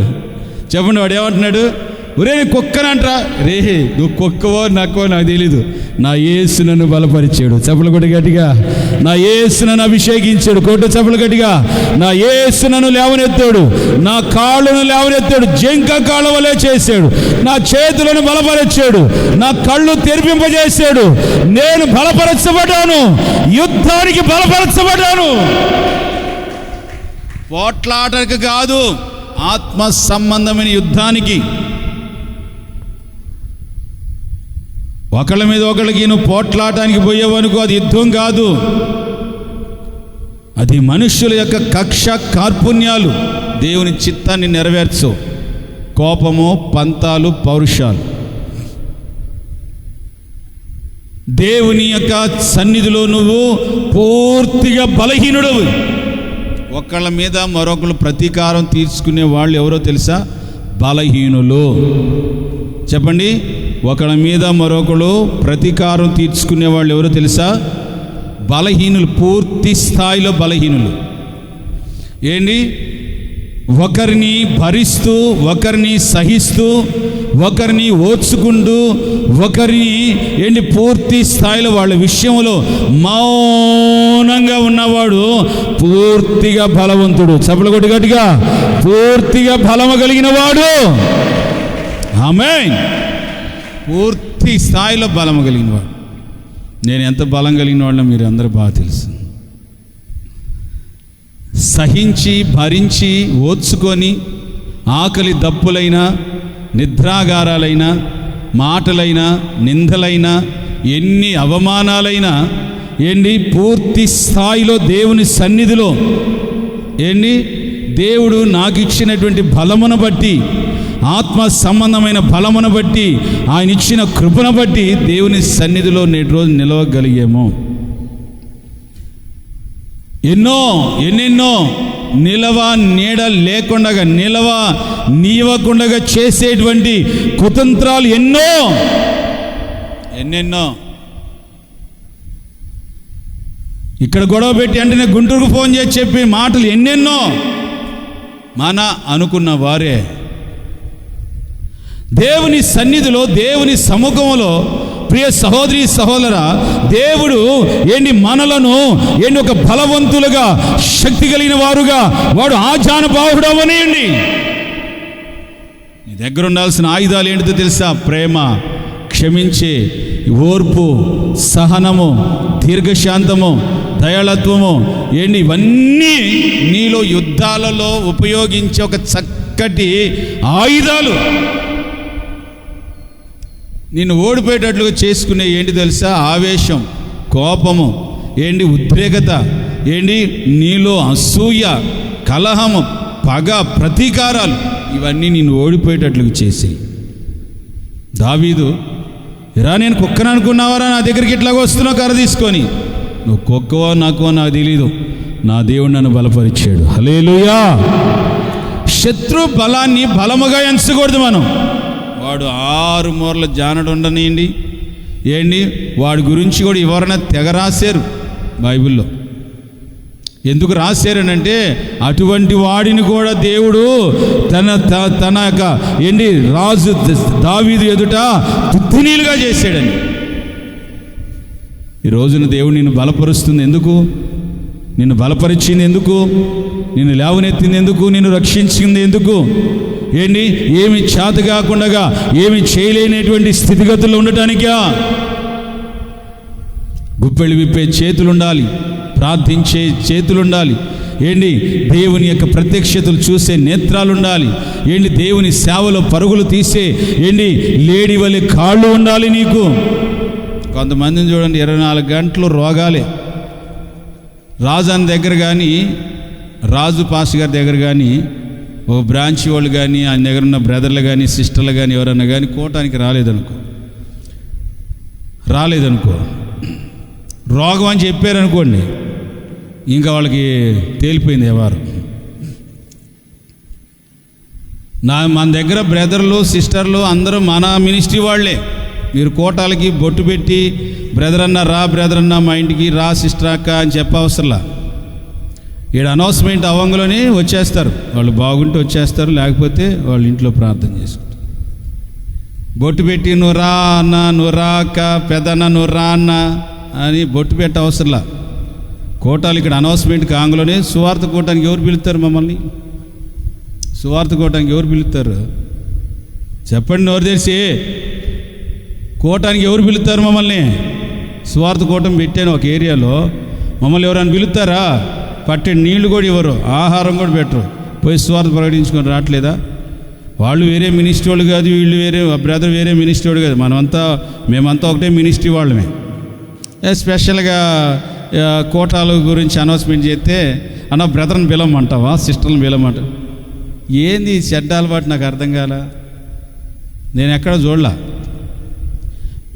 చెప్పండి, వాడేమంటున్నాడు? ఒరే నేను కుక్కనంటరా? రే నువ్వు కుక్కవో నక్కవో నాకు తెలీదు, నా యేసు నన్ను బలపరిచాడు. చెప్పులు కొట్టి గట్టిగా, నా యేసు నన్ను అభిషేకించాడు. కొట్టు చెప్పులు గట్టిగా. నా యేసు నన్ను లేవనెత్తాడు, నా కాళ్ళను లేవనెత్తాడు, జింక కాళ్ళ వలె చేశాడు, నా చేతులను బలపరిచాడు, నా కళ్ళు తెరిపింపజేశాడు. నేను బలపరచబడ్డాను, యుద్ధానికి బలపరచబడ్డాను. పోట్లాటకు కాదు, ఆత్మ సంబంధమైన యుద్ధానికి. ఒకళ్ళ మీద ఒకళ్ళకి నువ్వు పోట్లాటానికి పోయేవనుకో, అది యుద్ధం కాదు, అది మనుష్యుల యొక్క కక్ష కార్పుణ్యాలు, దేవుని చిత్తాన్ని నెరవేర్చు, కోపము, పంతాలు, పౌరుషాలు. దేవుని యొక్క సన్నిధిలో నువ్వు పూర్తిగా బలహీనుడవు. ఒకళ్ళ మీద మరొకళ్ళు ప్రతీకారం తీర్చుకునే వాళ్ళు ఎవరో తెలుసా? బలహీనులు. చెప్పండి, ఒకళ్ళ మీద మరొకళ్ళు ప్రతీకారం తీర్చుకునే వాళ్ళు ఎవరో తెలుసా? బలహీనులు, పూర్తి స్థాయిలో బలహీనులు. ఏంటి? ఒకరిని భరిస్తూ, ఒకరిని సహిస్తూ, ఒకరిని ఓర్చుకుంటూ, ఒకరిని పూర్తి స్థాయిలో వాళ్ళ విషయంలో మౌనంగా ఉన్నవాడు పూర్తిగా బలవంతుడు. చప్పలు కొట్టి గట్టిగా, పూర్తిగా బలము కలిగిన వాడు. ఆమేన్. పూర్తి స్థాయిలో బలము కలిగిన వాడు. నేను ఎంత బలం కలిగిన వాడినో మీరు అందరూ బాగా తెలుసు. సహించి, భరించి, ఓర్చుకొని, ఆకలి దప్పులైనా, నిద్రాగారాలైనా, మాటలైనా, నిందలైనా, ఎన్ని అవమానాలైనా పూర్తి స్థాయిలో దేవుని సన్నిధిలో దేవుడు నాకు ఇచ్చినటువంటి బలమును బట్టి, ఆత్మ సంబంధమైన బలమును బట్టి, ఆయన ఇచ్చిన కృపను బట్టి దేవుని సన్నిధిలో నేటి రోజు నిలవగలిగాము. ఎన్నెన్నో నిలవ నీడ లేకుండా, నిలవ నీవకుండా చేసేటువంటి కుతంత్రాలు ఎన్నెన్నో. ఇక్కడ గొడవ పెట్టి అంటే గుంటూరుకు ఫోన్ చేసి చెప్పి మాటలు ఎన్నెన్నో మన అనుకున్న వారే దేవుని సన్నిధిలో, దేవుని సముఖంలో ప్రియ సహోదరి సహోదర, దేవుడు మనలను ఒక బలవంతులుగా, శక్తి కలిగిన వారుగా వాడు ఆజానుబాహుడు అవనియండి. నీ దగ్గర ఉండాల్సిన ఆయుధాలు ఏంటిదో తెలుసా? ప్రేమ, క్షమించే ఓర్పు, సహనము, దీర్ఘశాంతము, దయాళత్వము. ఇవన్నీ నీలో యుద్ధాలలో ఉపయోగించే ఒక చక్కటి ఆయుధాలు. నిన్ను ఓడిపోయేటట్లుగా చేసుకునే తెలుసా? ఆవేశం, కోపము, ఉద్రేకత, నీలో అసూయ, కలహము, పగ, ప్రతీకారాలు, ఇవన్నీ నిన్ను ఓడిపోయేటట్లుగా చేసేయి. దావీదు, నేను కుక్కను అనుకున్నావారా? నా దగ్గరికి ఇట్లాగ వస్తున్నావు కర్ర తీసుకొని. నువ్వు కుక్కవో నాకో నాకు తెలీదు, నా దేవుడు నన్ను బలపరిచాడు. హల్లెలూయా. శత్రు బలాన్ని బలముగా ఎంచకూడదు మనం. వాడు 6 మూరల జానడు ఉండనియండి, వాడి గురించి కూడా ఎవరైనా తెగ రాశారు బైబిల్లో. ఎందుకు రాశారనంటే అటువంటి వాడిని కూడా దేవుడు తన యొక్క రాజు దావీదు ఎదుట తుత్తునీలుగా చేశాడని. ఈ రోజున దేవుడు నిన్ను బలపరుస్తుంది ఎందుకు? నిన్ను బలపరిచింది ఎందుకు? నిన్ను లేవనెత్తింది ఎందుకు? నిన్ను రక్షించింది ఎందుకు? ఏమి చేత కాకుండా, ఏమి చేయలేనటువంటి స్థితిగతుల్లో ఉండటానికా? గుప్పెళ్ళు విప్పే చేతులుండాలి, ప్రార్థించే చేతులుండాలి, దేవుని యొక్క ప్రత్యక్షతలు చూసే నేత్రాలు ఉండాలి, దేవుని సేవలో పరుగులు తీసే లేడి వలె కాళ్ళు ఉండాలి నీకు. కొంతమందిని చూడండి, 24 గంటలు రోగాలే. రాజు అన్న దగ్గర కానీ, రాజు పాస్ గారి దగ్గర కానీ, ఒక బ్రాంచ్ వాళ్ళు కానీ, ఆయన దగ్గర ఉన్న బ్రదర్లు కానీ, సిస్టర్లు కానీ, ఎవరన్నా కానీ కోటానికి రాలేదనుకో, రోగం అని చెప్పారనుకోండి, ఇంకా వాళ్ళకి తేలిపోయింది ఎవరు. మన దగ్గర బ్రదర్లు, సిస్టర్లు అందరూ మన మినిస్ట్రీ వాళ్ళే. మీరు కోటాలకి బొట్టు పెట్టి బ్రదర్ అన్న మా ఇంటికి రా సిస్టర్ అక్క అని చెప్పవసరంలా. ఈడ అనౌన్స్మెంట్ అవ్వంగానే వచ్చేస్తారు. వాళ్ళు బాగుంటే వచ్చేస్తారు, లేకపోతే వాళ్ళ ఇంట్లో ప్రార్థన చేసుకుంటారు. బొట్టు పెట్టి నువ్వు రా అన్న, నువ్వు రా అక్క, పెద్దన్న నువ్వు రా అన్న అని బొట్టు పెట్ట అవసరంలా. కోటాలు ఇక్కడ అనౌన్స్మెంట్ కాంగలోనే సువార్త కోటానికి ఎవరు పిలుస్తారు మమ్మల్ని? సువార్త కోటానికి ఎవరు పిలుస్తారు చెప్పండి? ఎవరు తెలిసి కోటానికి ఎవరు పిలుస్తారు మమ్మల్ని? సువార్త కోటం పెట్టాను ఒక ఏరియాలో, మమ్మల్ని ఎవరైనా పిలుస్తారా? పట్టే నీళ్లు కూడా ఇవ్వరు, ఆహారం కూడా పెట్టరు. పోయి సువార్త ప్రకటించుకొని రావట్లేదా? వాళ్ళు వేరే మినిస్ట్రీ వాళ్ళు కాదు, వీళ్ళు వేరే, బ్రదర్ వేరే మినిస్ట్రీ వాడు కాదు, మేమంతా ఒకటే మినిస్ట్రీ వాళ్ళమే. స్పెషల్గా కోటాల గురించి అనౌన్స్మెంట్ చేస్తే అన్న బ్రదర్ని పిలవమంటావా, సిస్టర్ని పిలవమంటావా? ఏంది చెడ్డ అలవాటు? నాకు అర్థం కాల. నేను ఎక్కడ చూడలా.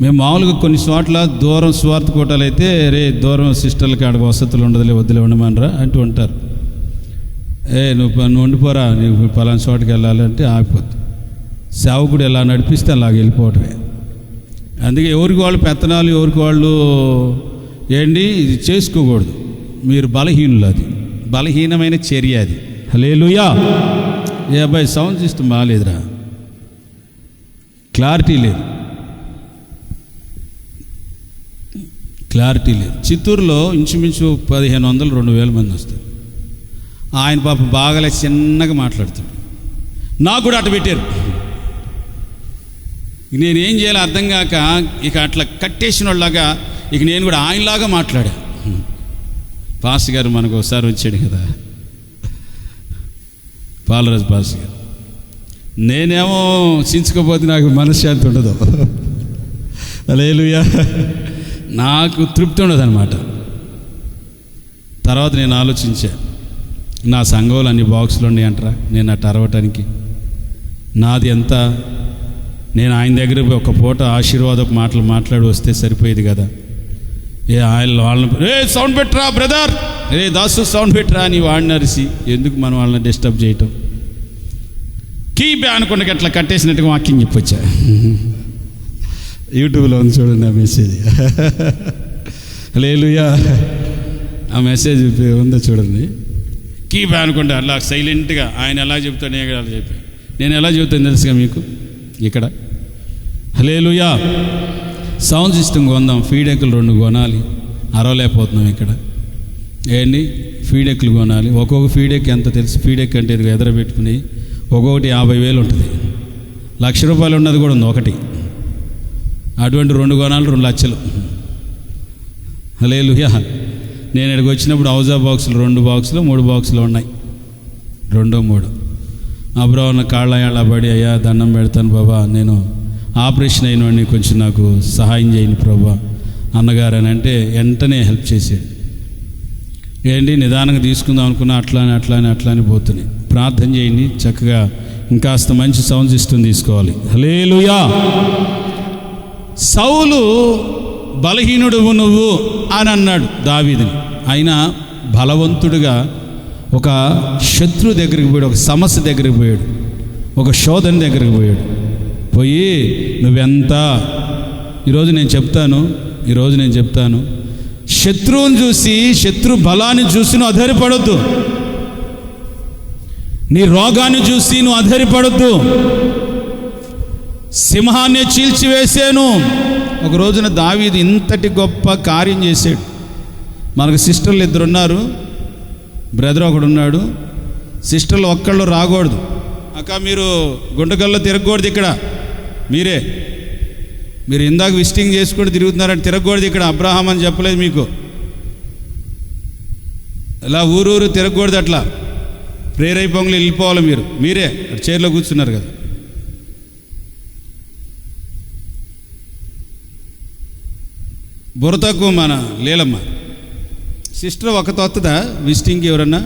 మేము మామూలుగా కొన్ని చోట్ల దూరం స్వార్థ కోటాలు అయితే, రే దూరం సిస్టర్లకి ఆడ వసతులు ఉండదులే, వద్దులే ఉండమనరా అంటూ ఉంటారు. నువ్వు ఉండిపోరా, నీకు పలానా చోటుకి వెళ్ళాలంటే ఆగిపోద్ది. సేవకుడు ఎలా నడిపిస్తే అలాగ వెళ్ళిపోవటమే. అందుకే ఎవరికి వాళ్ళు పెత్తనాలు, ఎవరికి వాళ్ళు ఇది చేసుకోకూడదు. మీరు బలహీనులు, అది బలహీనమైన చర్య అది. హల్లెలూయా. ఏ అబ్బాయి సౌండ్ సిస్టమ్ బాగాలేదురా, క్లారిటీ లేదు. చిత్తూరులో ఇంచుమించు 1500-2000 మంది వస్తారు. ఆయన పాప బాగాలే చిన్నగా మాట్లాడుతాడు. నాకు కూడా అటు పెట్టారు. నేనేం చేయాలో అర్థం కాక ఇక అట్లా కట్టేసిన వాళ్ళలాగా ఇక నేను కూడా ఆయనలాగా మాట్లాడా. పాస్ గారు మనకు ఒకసారి వచ్చాడు కదా, పాలరాజు పాస్ గారు. నేనేమో చించుకోపోతే నాకు మనశ్శాంతి ఉండదు. హల్లెలూయా. నాకు తృప్తి ఉండదు అన్నమాట. తర్వాత నేను ఆలోచించా, నా సంఘంలో అన్ని బాక్సులు ఉన్నాయంటారా నేను అట్టు అరవటానికి? నాది ఎంత? నేను ఆయన దగ్గర ఒక పూట ఆశీర్వాదపు మాటలు మాట్లాడి వస్తే సరిపోయేది కదా. వాళ్ళని సౌండ్ పెట్టరా బ్రదర్, దాసు సౌండ్ పెట్టరా అని వాడిని అరిసి ఎందుకు మనం వాళ్ళని డిస్టర్బ్ చేయటం? అనుకున్న అట్లా కట్టేసినట్టుగా వాక్యం చెప్పొచ్చా. యూట్యూబ్లో ఉంది చూడండి ఆ మెసేజ్. హల్లెలూయా. ఆ మెసేజ్ ఉందో చూడండి. అనుకుంటే అలా సైలెంట్గా ఆయన ఎలా చెప్తాడు, నేను అలా చెప్పాను. నేను ఎలా చెబుతాను తెలుసుగా మీకు ఇక్కడ. హల్లెలూయా. సౌండ్ సిస్టమ్ కొందాం, ఫీడెక్లు 2 కొనాలి, అరవలేకపోతున్నాం ఇక్కడ. ఫీడెక్లు కొనాలి. ఒక్కొక్క ఫీడెక్ ఎంత తెలుసు? ఫీడెక్ అంటే ఎదుర పెట్టుకుని ఒక్కొక్కటి 50,000 ఉంటుంది. ₹1,00,000 ఉన్నది కూడా ఉంది ఒకటి. అటువంటి 2 కొనాలి, 2 లక్షలు. హల్లెలూయా. నేను ఇక్కడికి వచ్చినప్పుడు హౌజా బాక్సులు 2 బాక్సులు 3 బాక్సులు ఉన్నాయి, 2-3. అప్పుడు ఉన్న కాళ్ళ పడి, అయ్యా దండం పెడతాను బాబా, నేను ఆపరేషన్ అయినవాడిని, కొంచెం నాకు సహాయం చేయండి ప్రభా అన్నగారు అని అంటే వెంటనే హెల్ప్ చేసాడు. నిదానంగా తీసుకుందాం అనుకున్నా, అట్లానే పోతున్నాయి. ప్రార్థన చేయండి చక్కగా, ఇంకాస్త మంచి సౌండ్ సిస్టమ్ తీసుకోవాలి. హల్లెలూయా. సౌలు బలహీనుడు నువ్వు అని అన్నాడు దావీదుని. అయినా బలవంతుడుగా ఒక శత్రు దగ్గరికి పోయాడు, ఒక సమస్య దగ్గరికి పోయాడు, ఒక శోధన దగ్గరికి పోయాడు. పోయి నువ్వెంత, ఈరోజు నేను చెప్తాను, శత్రువుని చూసి, శత్రు బలాన్ని చూసి నువ్వు అధైర్యపడొద్దు. నీ రోగాన్ని చూసి నువ్వు అధైర్యపడొద్దు. సింహాన్ని చీల్చివేసాను. ఒక రోజున దావీదు ఇంతటి గొప్ప కార్యం చేశాడు. మనకు సిస్టర్లు 2 ఉన్నారు, బ్రదర్ ఒకడున్నాడు. సిస్టర్లు ఒక్కళ్ళు రాకూడదు. అక్క మీరు గుంటకల్లో తిరగకూడదు, ఇక్కడ మీరు ఇందాక విజిటింగ్ చేసుకుంటూ తిరుగుతున్నారంటే తిరగకూడదు ఇక్కడ. అబ్రహాం అని చెప్పలేదు మీకు? ఇలా ఊరూరు తిరగకూడదు, అట్లా ప్రేయర్ అయిపోంగలు వెళ్ళిపోవాలి. మీరే చైర్లో కూర్చున్నారు కదా. బుర్రతకు మన లీలమ్మ సిస్టర్ ఒకతో వస్తుందా విజిటింగ్కి? ఎవరన్నా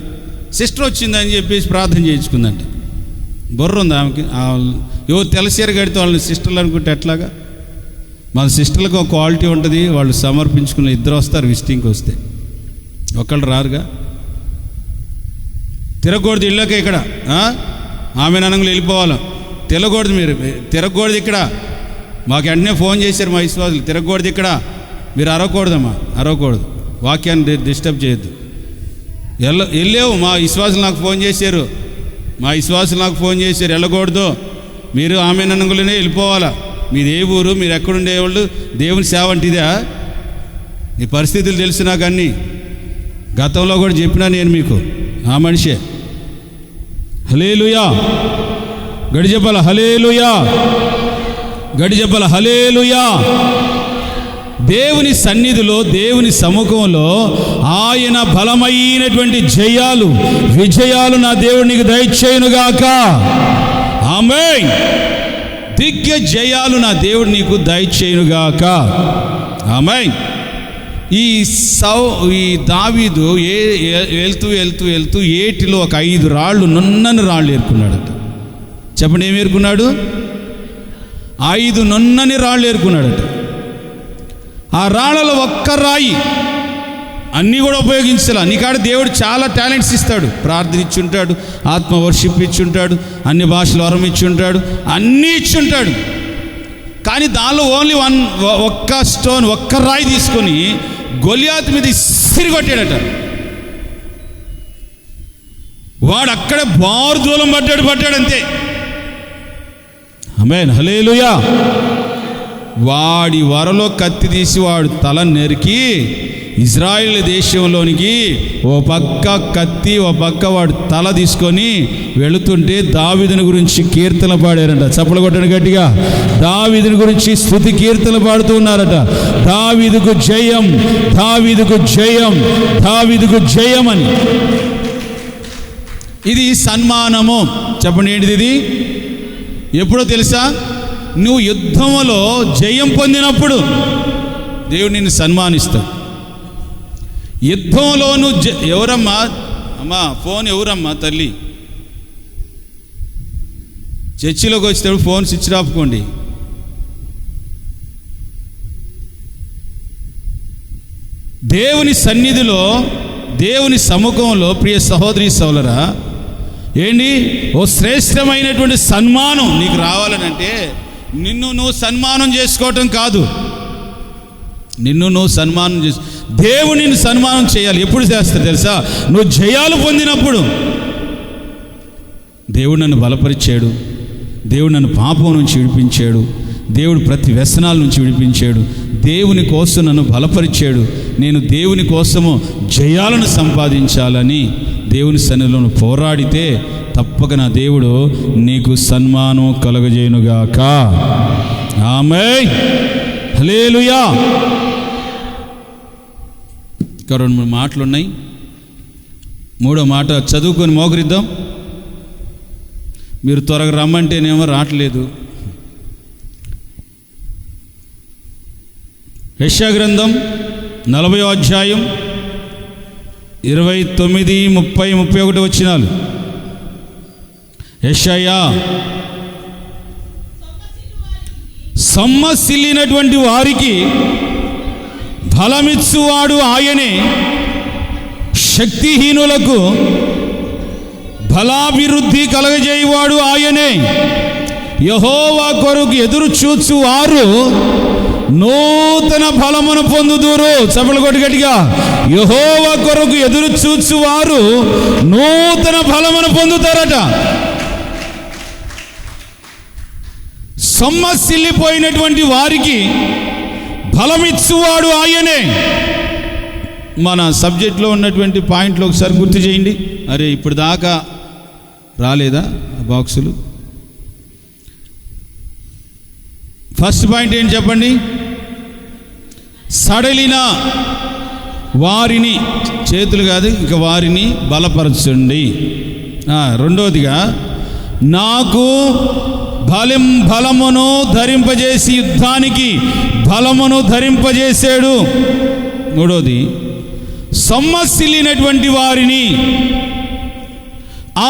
సిస్టర్ వచ్చిందని చెప్పేసి ప్రార్థన చేయించుకుందంట. బుర్ర ఉంది ఆమెకి. ఎవరు తెలసీర గడితే వాళ్ళని సిస్టర్లు అనుకుంటే ఎట్లాగా? మన సిస్టర్లకు ఒక క్వాలిటీ ఉంటుంది, వాళ్ళు సమర్పించుకుని 2 వస్తారు విజిటింగ్కి వస్తే, ఒకళ్ళు రారుగా. తిరగకూడదు ఇళ్ళకే ఇక్కడ. ఆమె ననంగులు వెళ్ళిపోవాలి, మీరు తిరగకూడదు ఇక్కడ. మాకు వెంటనే ఫోన్ చేశారు మా విశ్వాసులు, తిరగకూడదు ఇక్కడ, మీరు అరవకూడదు, వాక్యాన్ని డిస్టర్బ్ చేయొద్దు. వెళ్ళలేవు. మా విశ్వాసులు నాకు ఫోన్ చేశారు, వెళ్ళకూడదు, మీరు ఆమె ననంగులనే వెళ్ళిపోవాలా. మీది ఏ ఊరు, మీరు ఎక్కడుండేవాళ్ళు, దేవుని సేవ అంటిదా? ఈ పరిస్థితులు తెలుసు నాకు అన్నీ. గతంలో కూడా చెప్పినా నేను మీకు. ఆ మనిషే. హల్లెలూయా. గడిజెప్పల హల్లెలూయా. హల్లెలూయా. దేవుని సన్నిధిలో, దేవుని సముఖంలో ఆయన బలమైనటువంటి విజయాలు నా దేవుడు నీకు దయచేయునుగాక. ఆమేన్. జయాలు నా దేవుడు నీకు దయచేయునుగాక. ఆమేన్. ఈ దావీదు వెళ్తూ ఏటిలో ఒక 5 రాళ్ళు, నున్నని రాళ్ళు ఏరుకున్నాడట. చెప్పండి, ఏమి ఏరుకున్నాడు? 5 నున్నని రాళ్ళు ఏరుకున్నాడట. ఆ రాళ్ళలో ఒక్క రాయి అన్నీ కూడా ఉపయోగించాలి. నీకాడ దేవుడు చాలా టాలెంట్స్ ఇస్తాడు. ప్రార్థన ఇచ్చుంటాడు, ఆత్మ వర్షిప్ ఇచ్చుంటాడు, అన్ని భాషలు వరం ఇచ్చుంటాడు, అన్నీ ఇచ్చుంటాడు. కానీ దానిలో ఓన్లీ ఒక్క స్టోన్, ఒక్క రాయి తీసుకొని గొలియాతు మీద ఇసిరి కొట్టాడట. వాడు అక్కడే బారు దూలం పడ్డాడు అంతే. ఆమేన్, హల్లెలూయా. వాడి వరలో కత్తి తీసి వాడు తల నరికి ఇజ్రాయేల్ దేశంలోనికి ఓ పక్క కత్తి, ఓ పక్క వాడు తల తీసుకొని వెళుతుంటే దావీదుని గురించి కీర్తన పాడారంట. చప్పలు కొట్టండి గట్టిగా. దావీదుని గురించి స్తుతి కీర్తన పాడుతూ ఉన్నారట. దావీదుకు జయం, దావీదుకు జయం, దావీదుకు జయం అని. ఇది సన్మానము. చెప్పండి, ఏంటిది ఇది? ఎప్పుడో తెలుసా? నువ్వు యుద్ధంలో జయం పొందినప్పుడు దేవుడు నిన్ను సన్మానిస్తాడు. యుద్ధంలో నువ్వు ఎవరమ్మా అమ్మా ఫోన్ ఎవరమ్మా తల్లి? చర్చిలోకి వచ్చేటప్పుడు ఫోన్ స్విచ్ ఆపుకోండి. దేవుని సన్నిధిలో, దేవుని సముఖంలో ప్రియ సహోదరి సోదరా, ఏంటి ఓ శ్రేష్టమైనటువంటి సన్మానం నీకు రావాలనంటే నిన్ను నువ్వు సన్మానం చేసుకోవటం కాదు. నిన్ను నువ్వు సన్మానం దేవుడు నిన్ను సన్మానం చేయాలి. ఎప్పుడు చేస్తాడు తెలుసా? నువ్వు జయాలు పొందినప్పుడు. దేవుడు నన్ను బలపరిచాడు, దేవుడు నన్ను పాపం నుంచి విడిపించాడు, దేవుడు ప్రతి వ్యసనాల నుంచి విడిపించాడు, దేవుని కోసం నన్ను బలపరిచాడు, నేను దేవుని కోసము జయాలను సంపాదించాలని దేవుని సన్నిధిలో పోరాడితే తప్పక నా దేవుడు నీకు సన్మానం కలుగజేయునుగాక. ఆమేన్, హల్లెలూయా. ఇంకా 2-3 మాటలు ఉన్నాయి. 3వ మాట చదువుకొని మోకరిద్దాం. మీరు త్వరగా రమ్మంటేనేమో రావట్లేదు. యెషయా గ్రంథం 40వ అధ్యాయం 29, 30, 31 వచనాలు. యెషయా, సొమ్మసిల్లినటువంటి వారికి బలమిచ్చువాడు ఆయనే, శక్తిహీనులకు బలాభివృద్ధి కలగజేయువాడు ఆయనే. యెహోవా కొరకు ఎదురు చూచువారు నూతన బలమును పొందుదురు. చప్పలు కొట్టి గట్టిగా. యెహోవా కొరకు ఎదురు చూచువారు నూతన బలమును పొందుతారట. సొమ్మసిల్లిపోయినటువంటి వారికి బలమిచ్చువాడు ఆయనే. మన సబ్జెక్ట్లో ఉన్నటువంటి పాయింట్లు ఒకసారి గుర్తు చేయండి. అరే ఇప్పుడు దాకా రాలేదా బాక్సులు? ఫస్ట్ పాయింట్ ఏంటి చెప్పండి? సడలిన వారిని, చేతులు కాదు ఇంకా, వారిని బలపరచండి. రెండవదిగా, నాకు బలమును ధరింపజేసి యుద్ధానికి బలమును ధరింపజేసాడు. మూడవది, సొమ్మసిల్లినటువంటి వారిని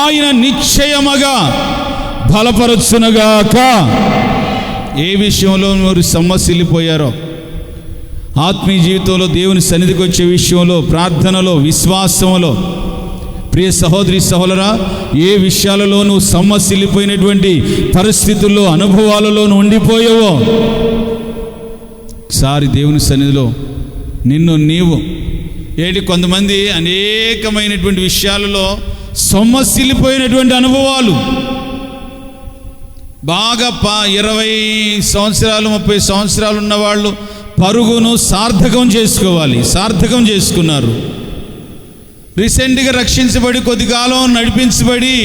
ఆయన నిశ్చయముగా బలపరచునుగాక. ఏ విషయంలో మీరు సొమ్మసిల్లిపోయారో, ఆత్మీయ జీవితంలో దేవుని సన్నిధికి వచ్చే విషయంలో, ప్రార్థనలో, విశ్వాసంలో, ప్రియ సహోదరి సహోదరా, ఏ విషయాలలో నువ్వు సొమ్మసిల్లిపోయినటువంటి పరిస్థితుల్లో, అనుభవాలలో ఉండిపోయావో, ఒకసారి దేవుని సన్నిధిలో నిన్ను నీవు ఏంటి, కొంతమంది అనేకమైనటువంటి విషయాలలో సొమ్మసిల్లిపోయినటువంటి అనుభవాలు, బాగా 20 సంవత్సరాలు 30 సంవత్సరాలు ఉన్నవాళ్ళు పరుగును సార్థకం చేసుకోవాలి, సార్థకం చేసుకున్నారు. రీసెంట్గా రక్షించబడి కొద్ది కాలం నడిపించబడి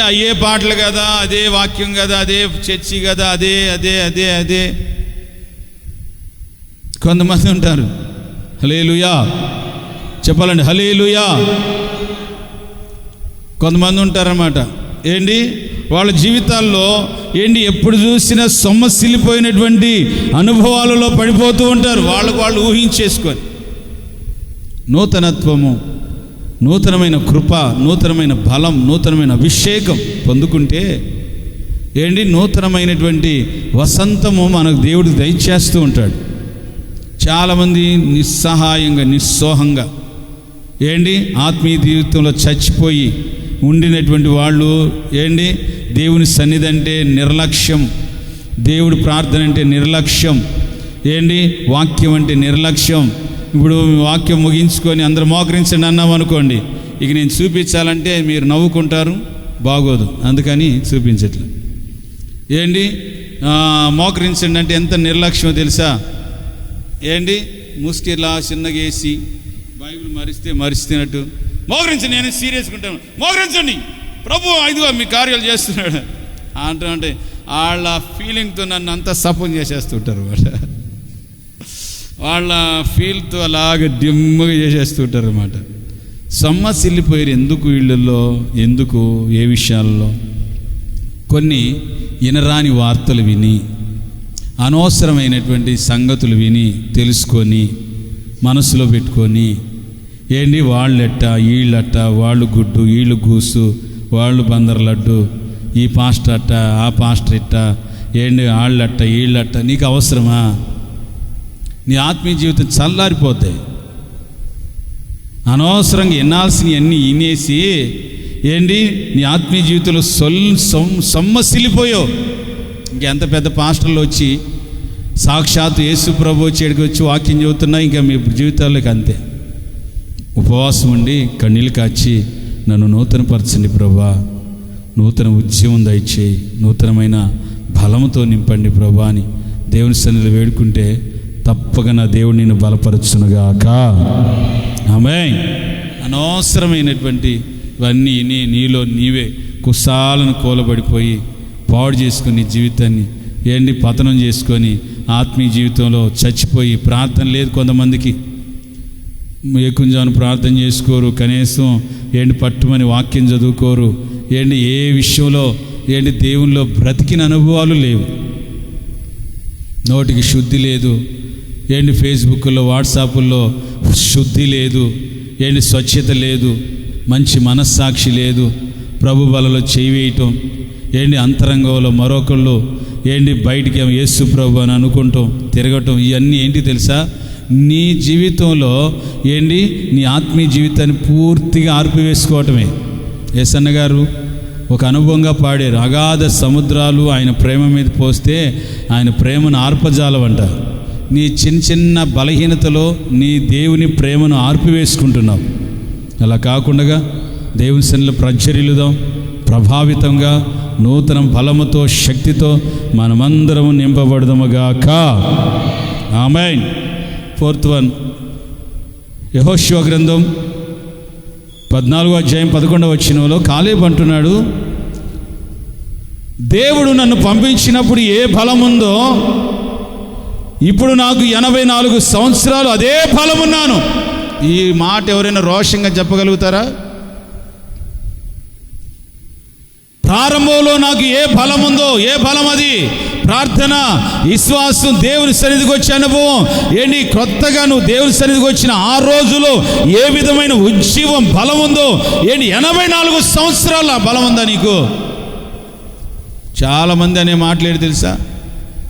అయ్యే పాటలు కదా, అదే వాక్యం కదా, అదే చర్చి కదా, అదే అదే అదే అదే కొంతమంది ఉంటారు. హల్లెలూయా చెప్పాలండి, హల్లెలూయా. కొంతమంది ఉంటారన్నమాట. ఏంటి వాళ్ళ జీవితాల్లో ఏంటి, ఎప్పుడు చూసినా సొమ్మసిల్లిపోయినటువంటి అనుభవాలలో పడిపోతూ ఉంటారు. వాళ్ళకు వాళ్ళు ఊహించేసుకొని. నూతనత్వము, నూతనమైన కృప, నూతనమైన బలం, నూతనమైన అభిషేకం పొందుకుంటే ఏంటి, నూతనమైనటువంటి వసంతము మనకు దేవుడు దయచేస్తూ ఉంటాడు. చాలామంది నిస్సహాయంగా, నిస్సోహంగా ఆత్మీయ జీవితంలో చచ్చిపోయి ఉండినటువంటి వాళ్ళు దేవుని సన్నిధి అంటే నిర్లక్ష్యం, దేవుడి ప్రార్థన అంటే నిర్లక్ష్యం, వాక్యం అంటే నిర్లక్ష్యం. ఇప్పుడు వాక్యం ముగించుకొని అందరూ మోకరించండి అన్నాం అనుకోండి, ఇక నేను చూపించాలంటే మీరు నవ్వుకుంటారు, బాగోదు, అందుకని చూపించట్లేదు. మోకరించండి అంటే ఎంత నిర్లక్ష్యమో తెలుసా? ముస్కిలా చిన్నగా వేసి బైబిల్ మరిస్తున్నట్టు మోకరించండి, నేను సీరియస్గా ఉంటాను, మోకరించండి, ప్రభు ఇదిగో మీ కార్యాలు చేస్తున్నాడు అంటే వాళ్ళ ఫీలింగ్తో నన్ను అంతా సపోర్ట్ చేసేస్తుంటారు. వాళ్ళ ఫీల్తో అలాగ డిమ్ముగా చేసేస్తుంటారు అన్నమాట. సొమ్మసిల్లిపోయారు. ఎందుకు వీళ్ళల్లో, ఎందుకు, ఏ విషయాల్లో? కొన్ని వినరాని వార్తలు విని, అనవసరమైనటువంటి సంగతులు విని తెలుసుకొని మనసులో పెట్టుకొని వాళ్ళెట్ట, వీళ్ళట్ట, వాళ్ళు గుడ్డు, వీళ్ళు గూసు, వాళ్ళు బందర్ లడ్డు, ఈ పాస్టర్ అట్ట, ఆ పాస్టర్ ఇట్ట, వాళ్ళట్ట, వీళ్ళట్ట. నీకు అవసరమా? నీ ఆత్మీయ జీవితం చల్లారిపోతాయి. అనవసరంగా వినాల్సినవి అన్నీ వినేసి నీ ఆత్మీయ జీవితంలో సొమ్మసిల్లిపోయావు. ఇంకెంత పెద్ద పాస్టర్లు వచ్చి సాక్షాత్తు యేసు ప్రభు వచ్చేడికి వచ్చి వాక్యం చెబుతున్నా ఇంకా మీ జీవితాల్లోకి అంతే. ఉపవాసం ఉండి కన్నీళ్ళు కాచి నన్ను నూతనపరచండి ప్రభా, నూతన ఉద్యమం దయచేయి, నూతనమైన బలముతో నింపండి ప్రభా అని దేవుని సన్నిధిలో వేడుకుంటే తప్పగా నా దేవుడు నిన్ను బలపరచునుగాక. ఆమేన్. అనవసరమైనటువంటి ఇవన్నీ నీలో నీవే కుసాలను కూలబడిపోయి పాడు చేసుకుని జీవితాన్ని పతనం చేసుకొని ఆత్మీయ జీవితంలో చచ్చిపోయి, ప్రార్థన లేదు కొంతమందికి, ఏకుంజాను ప్రార్థన చేసుకోరు, కనీసం పట్టుమని వాక్యం చదువుకోరు, ఏ విషయంలో దేవునిలో బ్రతికిన అనుభవాలు లేవు. నోటికి శుద్ధి లేదు, ఫేస్బుక్లో వాట్సాపుల్లో శుద్ధి లేదు, స్వచ్ఛత లేదు, మంచి మనస్సాక్షి లేదు, ప్రభు బలలో చేయి వేయటం, అంతరంగంలో మరొకళ్ళు బయటికి యేసు ప్రభు అని అనుకుంటాం, తిరగటం, ఇవన్నీ తెలుసా? నీ జీవితంలో నీ ఆత్మీయ జీవితాన్ని పూర్తిగా ఆర్పివేసుకోవటమే. యేసన్న గారు ఒక అనుభవంగా పాడారు, అగాధ సముద్రాలు ఆయన ప్రేమ మీద పోస్తే ఆయన ప్రేమను ఆర్పజాలవంట. నీ చిన్న బలహీనతలో నీ దేవుని ప్రేమను ఆర్పివేసుకుంటున్నావు. అలా కాకుండా దేవుని సన్నిధిలో ప్రజ్వరిల్లుదాం, ప్రభావితంగా నూతన బలముతో, శక్తితో మనమందరం నింపబడదముగాక. ఆమేన్. 4th one, యెహోషువ గ్రంథం 14వ అధ్యాయం 11వ వచనంలో కాలేబు అంటున్నాడు, దేవుడు నన్ను పంపించినప్పుడు ఏ బలముందో ఇప్పుడు నాకు 84 సంవత్సరాలు అదే బలమున్నాను. ఈ మాట ఎవరైనా రోషంగా చెప్పగలుగుతారా? ప్రారంభంలో నాకు ఏ బలం ఉందో, ఏ బలం అది? ప్రార్థన, విశ్వాసం, దేవుని సన్నిధికి వచ్చే అనుభవం. కొత్తగా నువ్వు దేవుని సన్నిధికి వచ్చిన ఆ రోజులో ఏ విధమైన ఉజ్జీవం, బలం ఉందో 84 సంవత్సరాల బలం ఉందా నీకు? చాలామంది అనే మాట్లాడి తెలుసా,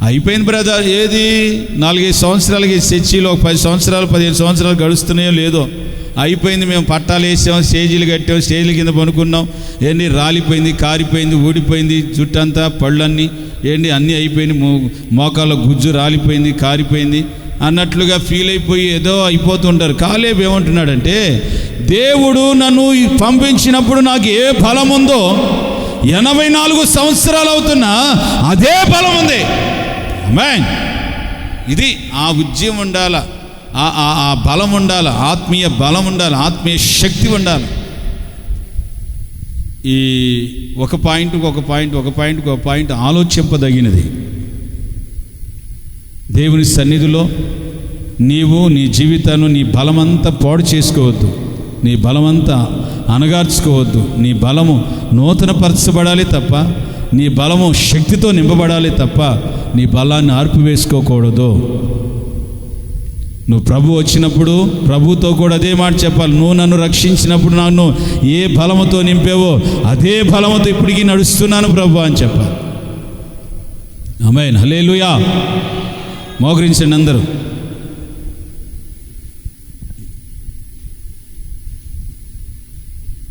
అయిపోయింది బ్రదర్, 4-5 సంవత్సరాలకి చర్చిలో 10 సంవత్సరాలు 15 సంవత్సరాలు గడుస్తున్నాయో లేదో, అయిపోయింది, మేము పట్టాలు వేసాం, స్టేజీలు కట్టాం, స్టేజీల కింద పనుకున్నాం, రాలిపోయింది, కారిపోయింది, ఊడిపోయింది, జుట్టంతా పళ్ళన్నీ అన్నీ అయిపోయింది, మోకాళ్ళ గుజ్జు రాలిపోయింది, కారిపోయింది అన్నట్లుగా ఫీల్ అయిపోయి ఏదో అయిపోతుంటారు. కాలేబు ఏమంటున్నాడంటే, దేవుడు నన్ను పంపించినప్పుడు నాకు ఏ బలం ఉందో 84 సంవత్సరాలు అవుతున్నా అదే బలం ఉంది. ఆమేన్. ఇది ఆ ఉద్యమం ఉండాల, ఆ బలం ఉండాలి, ఆత్మీయ బలం ఉండాలి, ఆత్మీయ శక్తి ఉండాలి. ఈ ఒక పాయింట్ ఆలోచింపదగినది. దేవుని సన్నిధిలో నీవు నీ జీవితాన్ని, నీ బలమంతా పాడు చేసుకోవద్దు, నీ బలమంతా అణగార్చుకోవద్దు. నీ బలము నూతనపరచబడాలి తప్ప, నీ బలము శక్తితో నింపబడాలి తప్ప నీ బలాన్ని ఆర్పివేసుకోకూడదు. నువ్వు ప్రభు వచ్చినప్పుడు ప్రభుతో కూడా అదే మాట చెప్పాలి. నువ్వు నన్ను రక్షించినప్పుడు నన్ను ఏ బలముతో నింపేవో అదే బలముతో ఇప్పటికీ నడుస్తున్నాను ప్రభు అని చెప్పాలి. ఆమేన్. హల్లెలూయా. మోకరించండి అందరూ.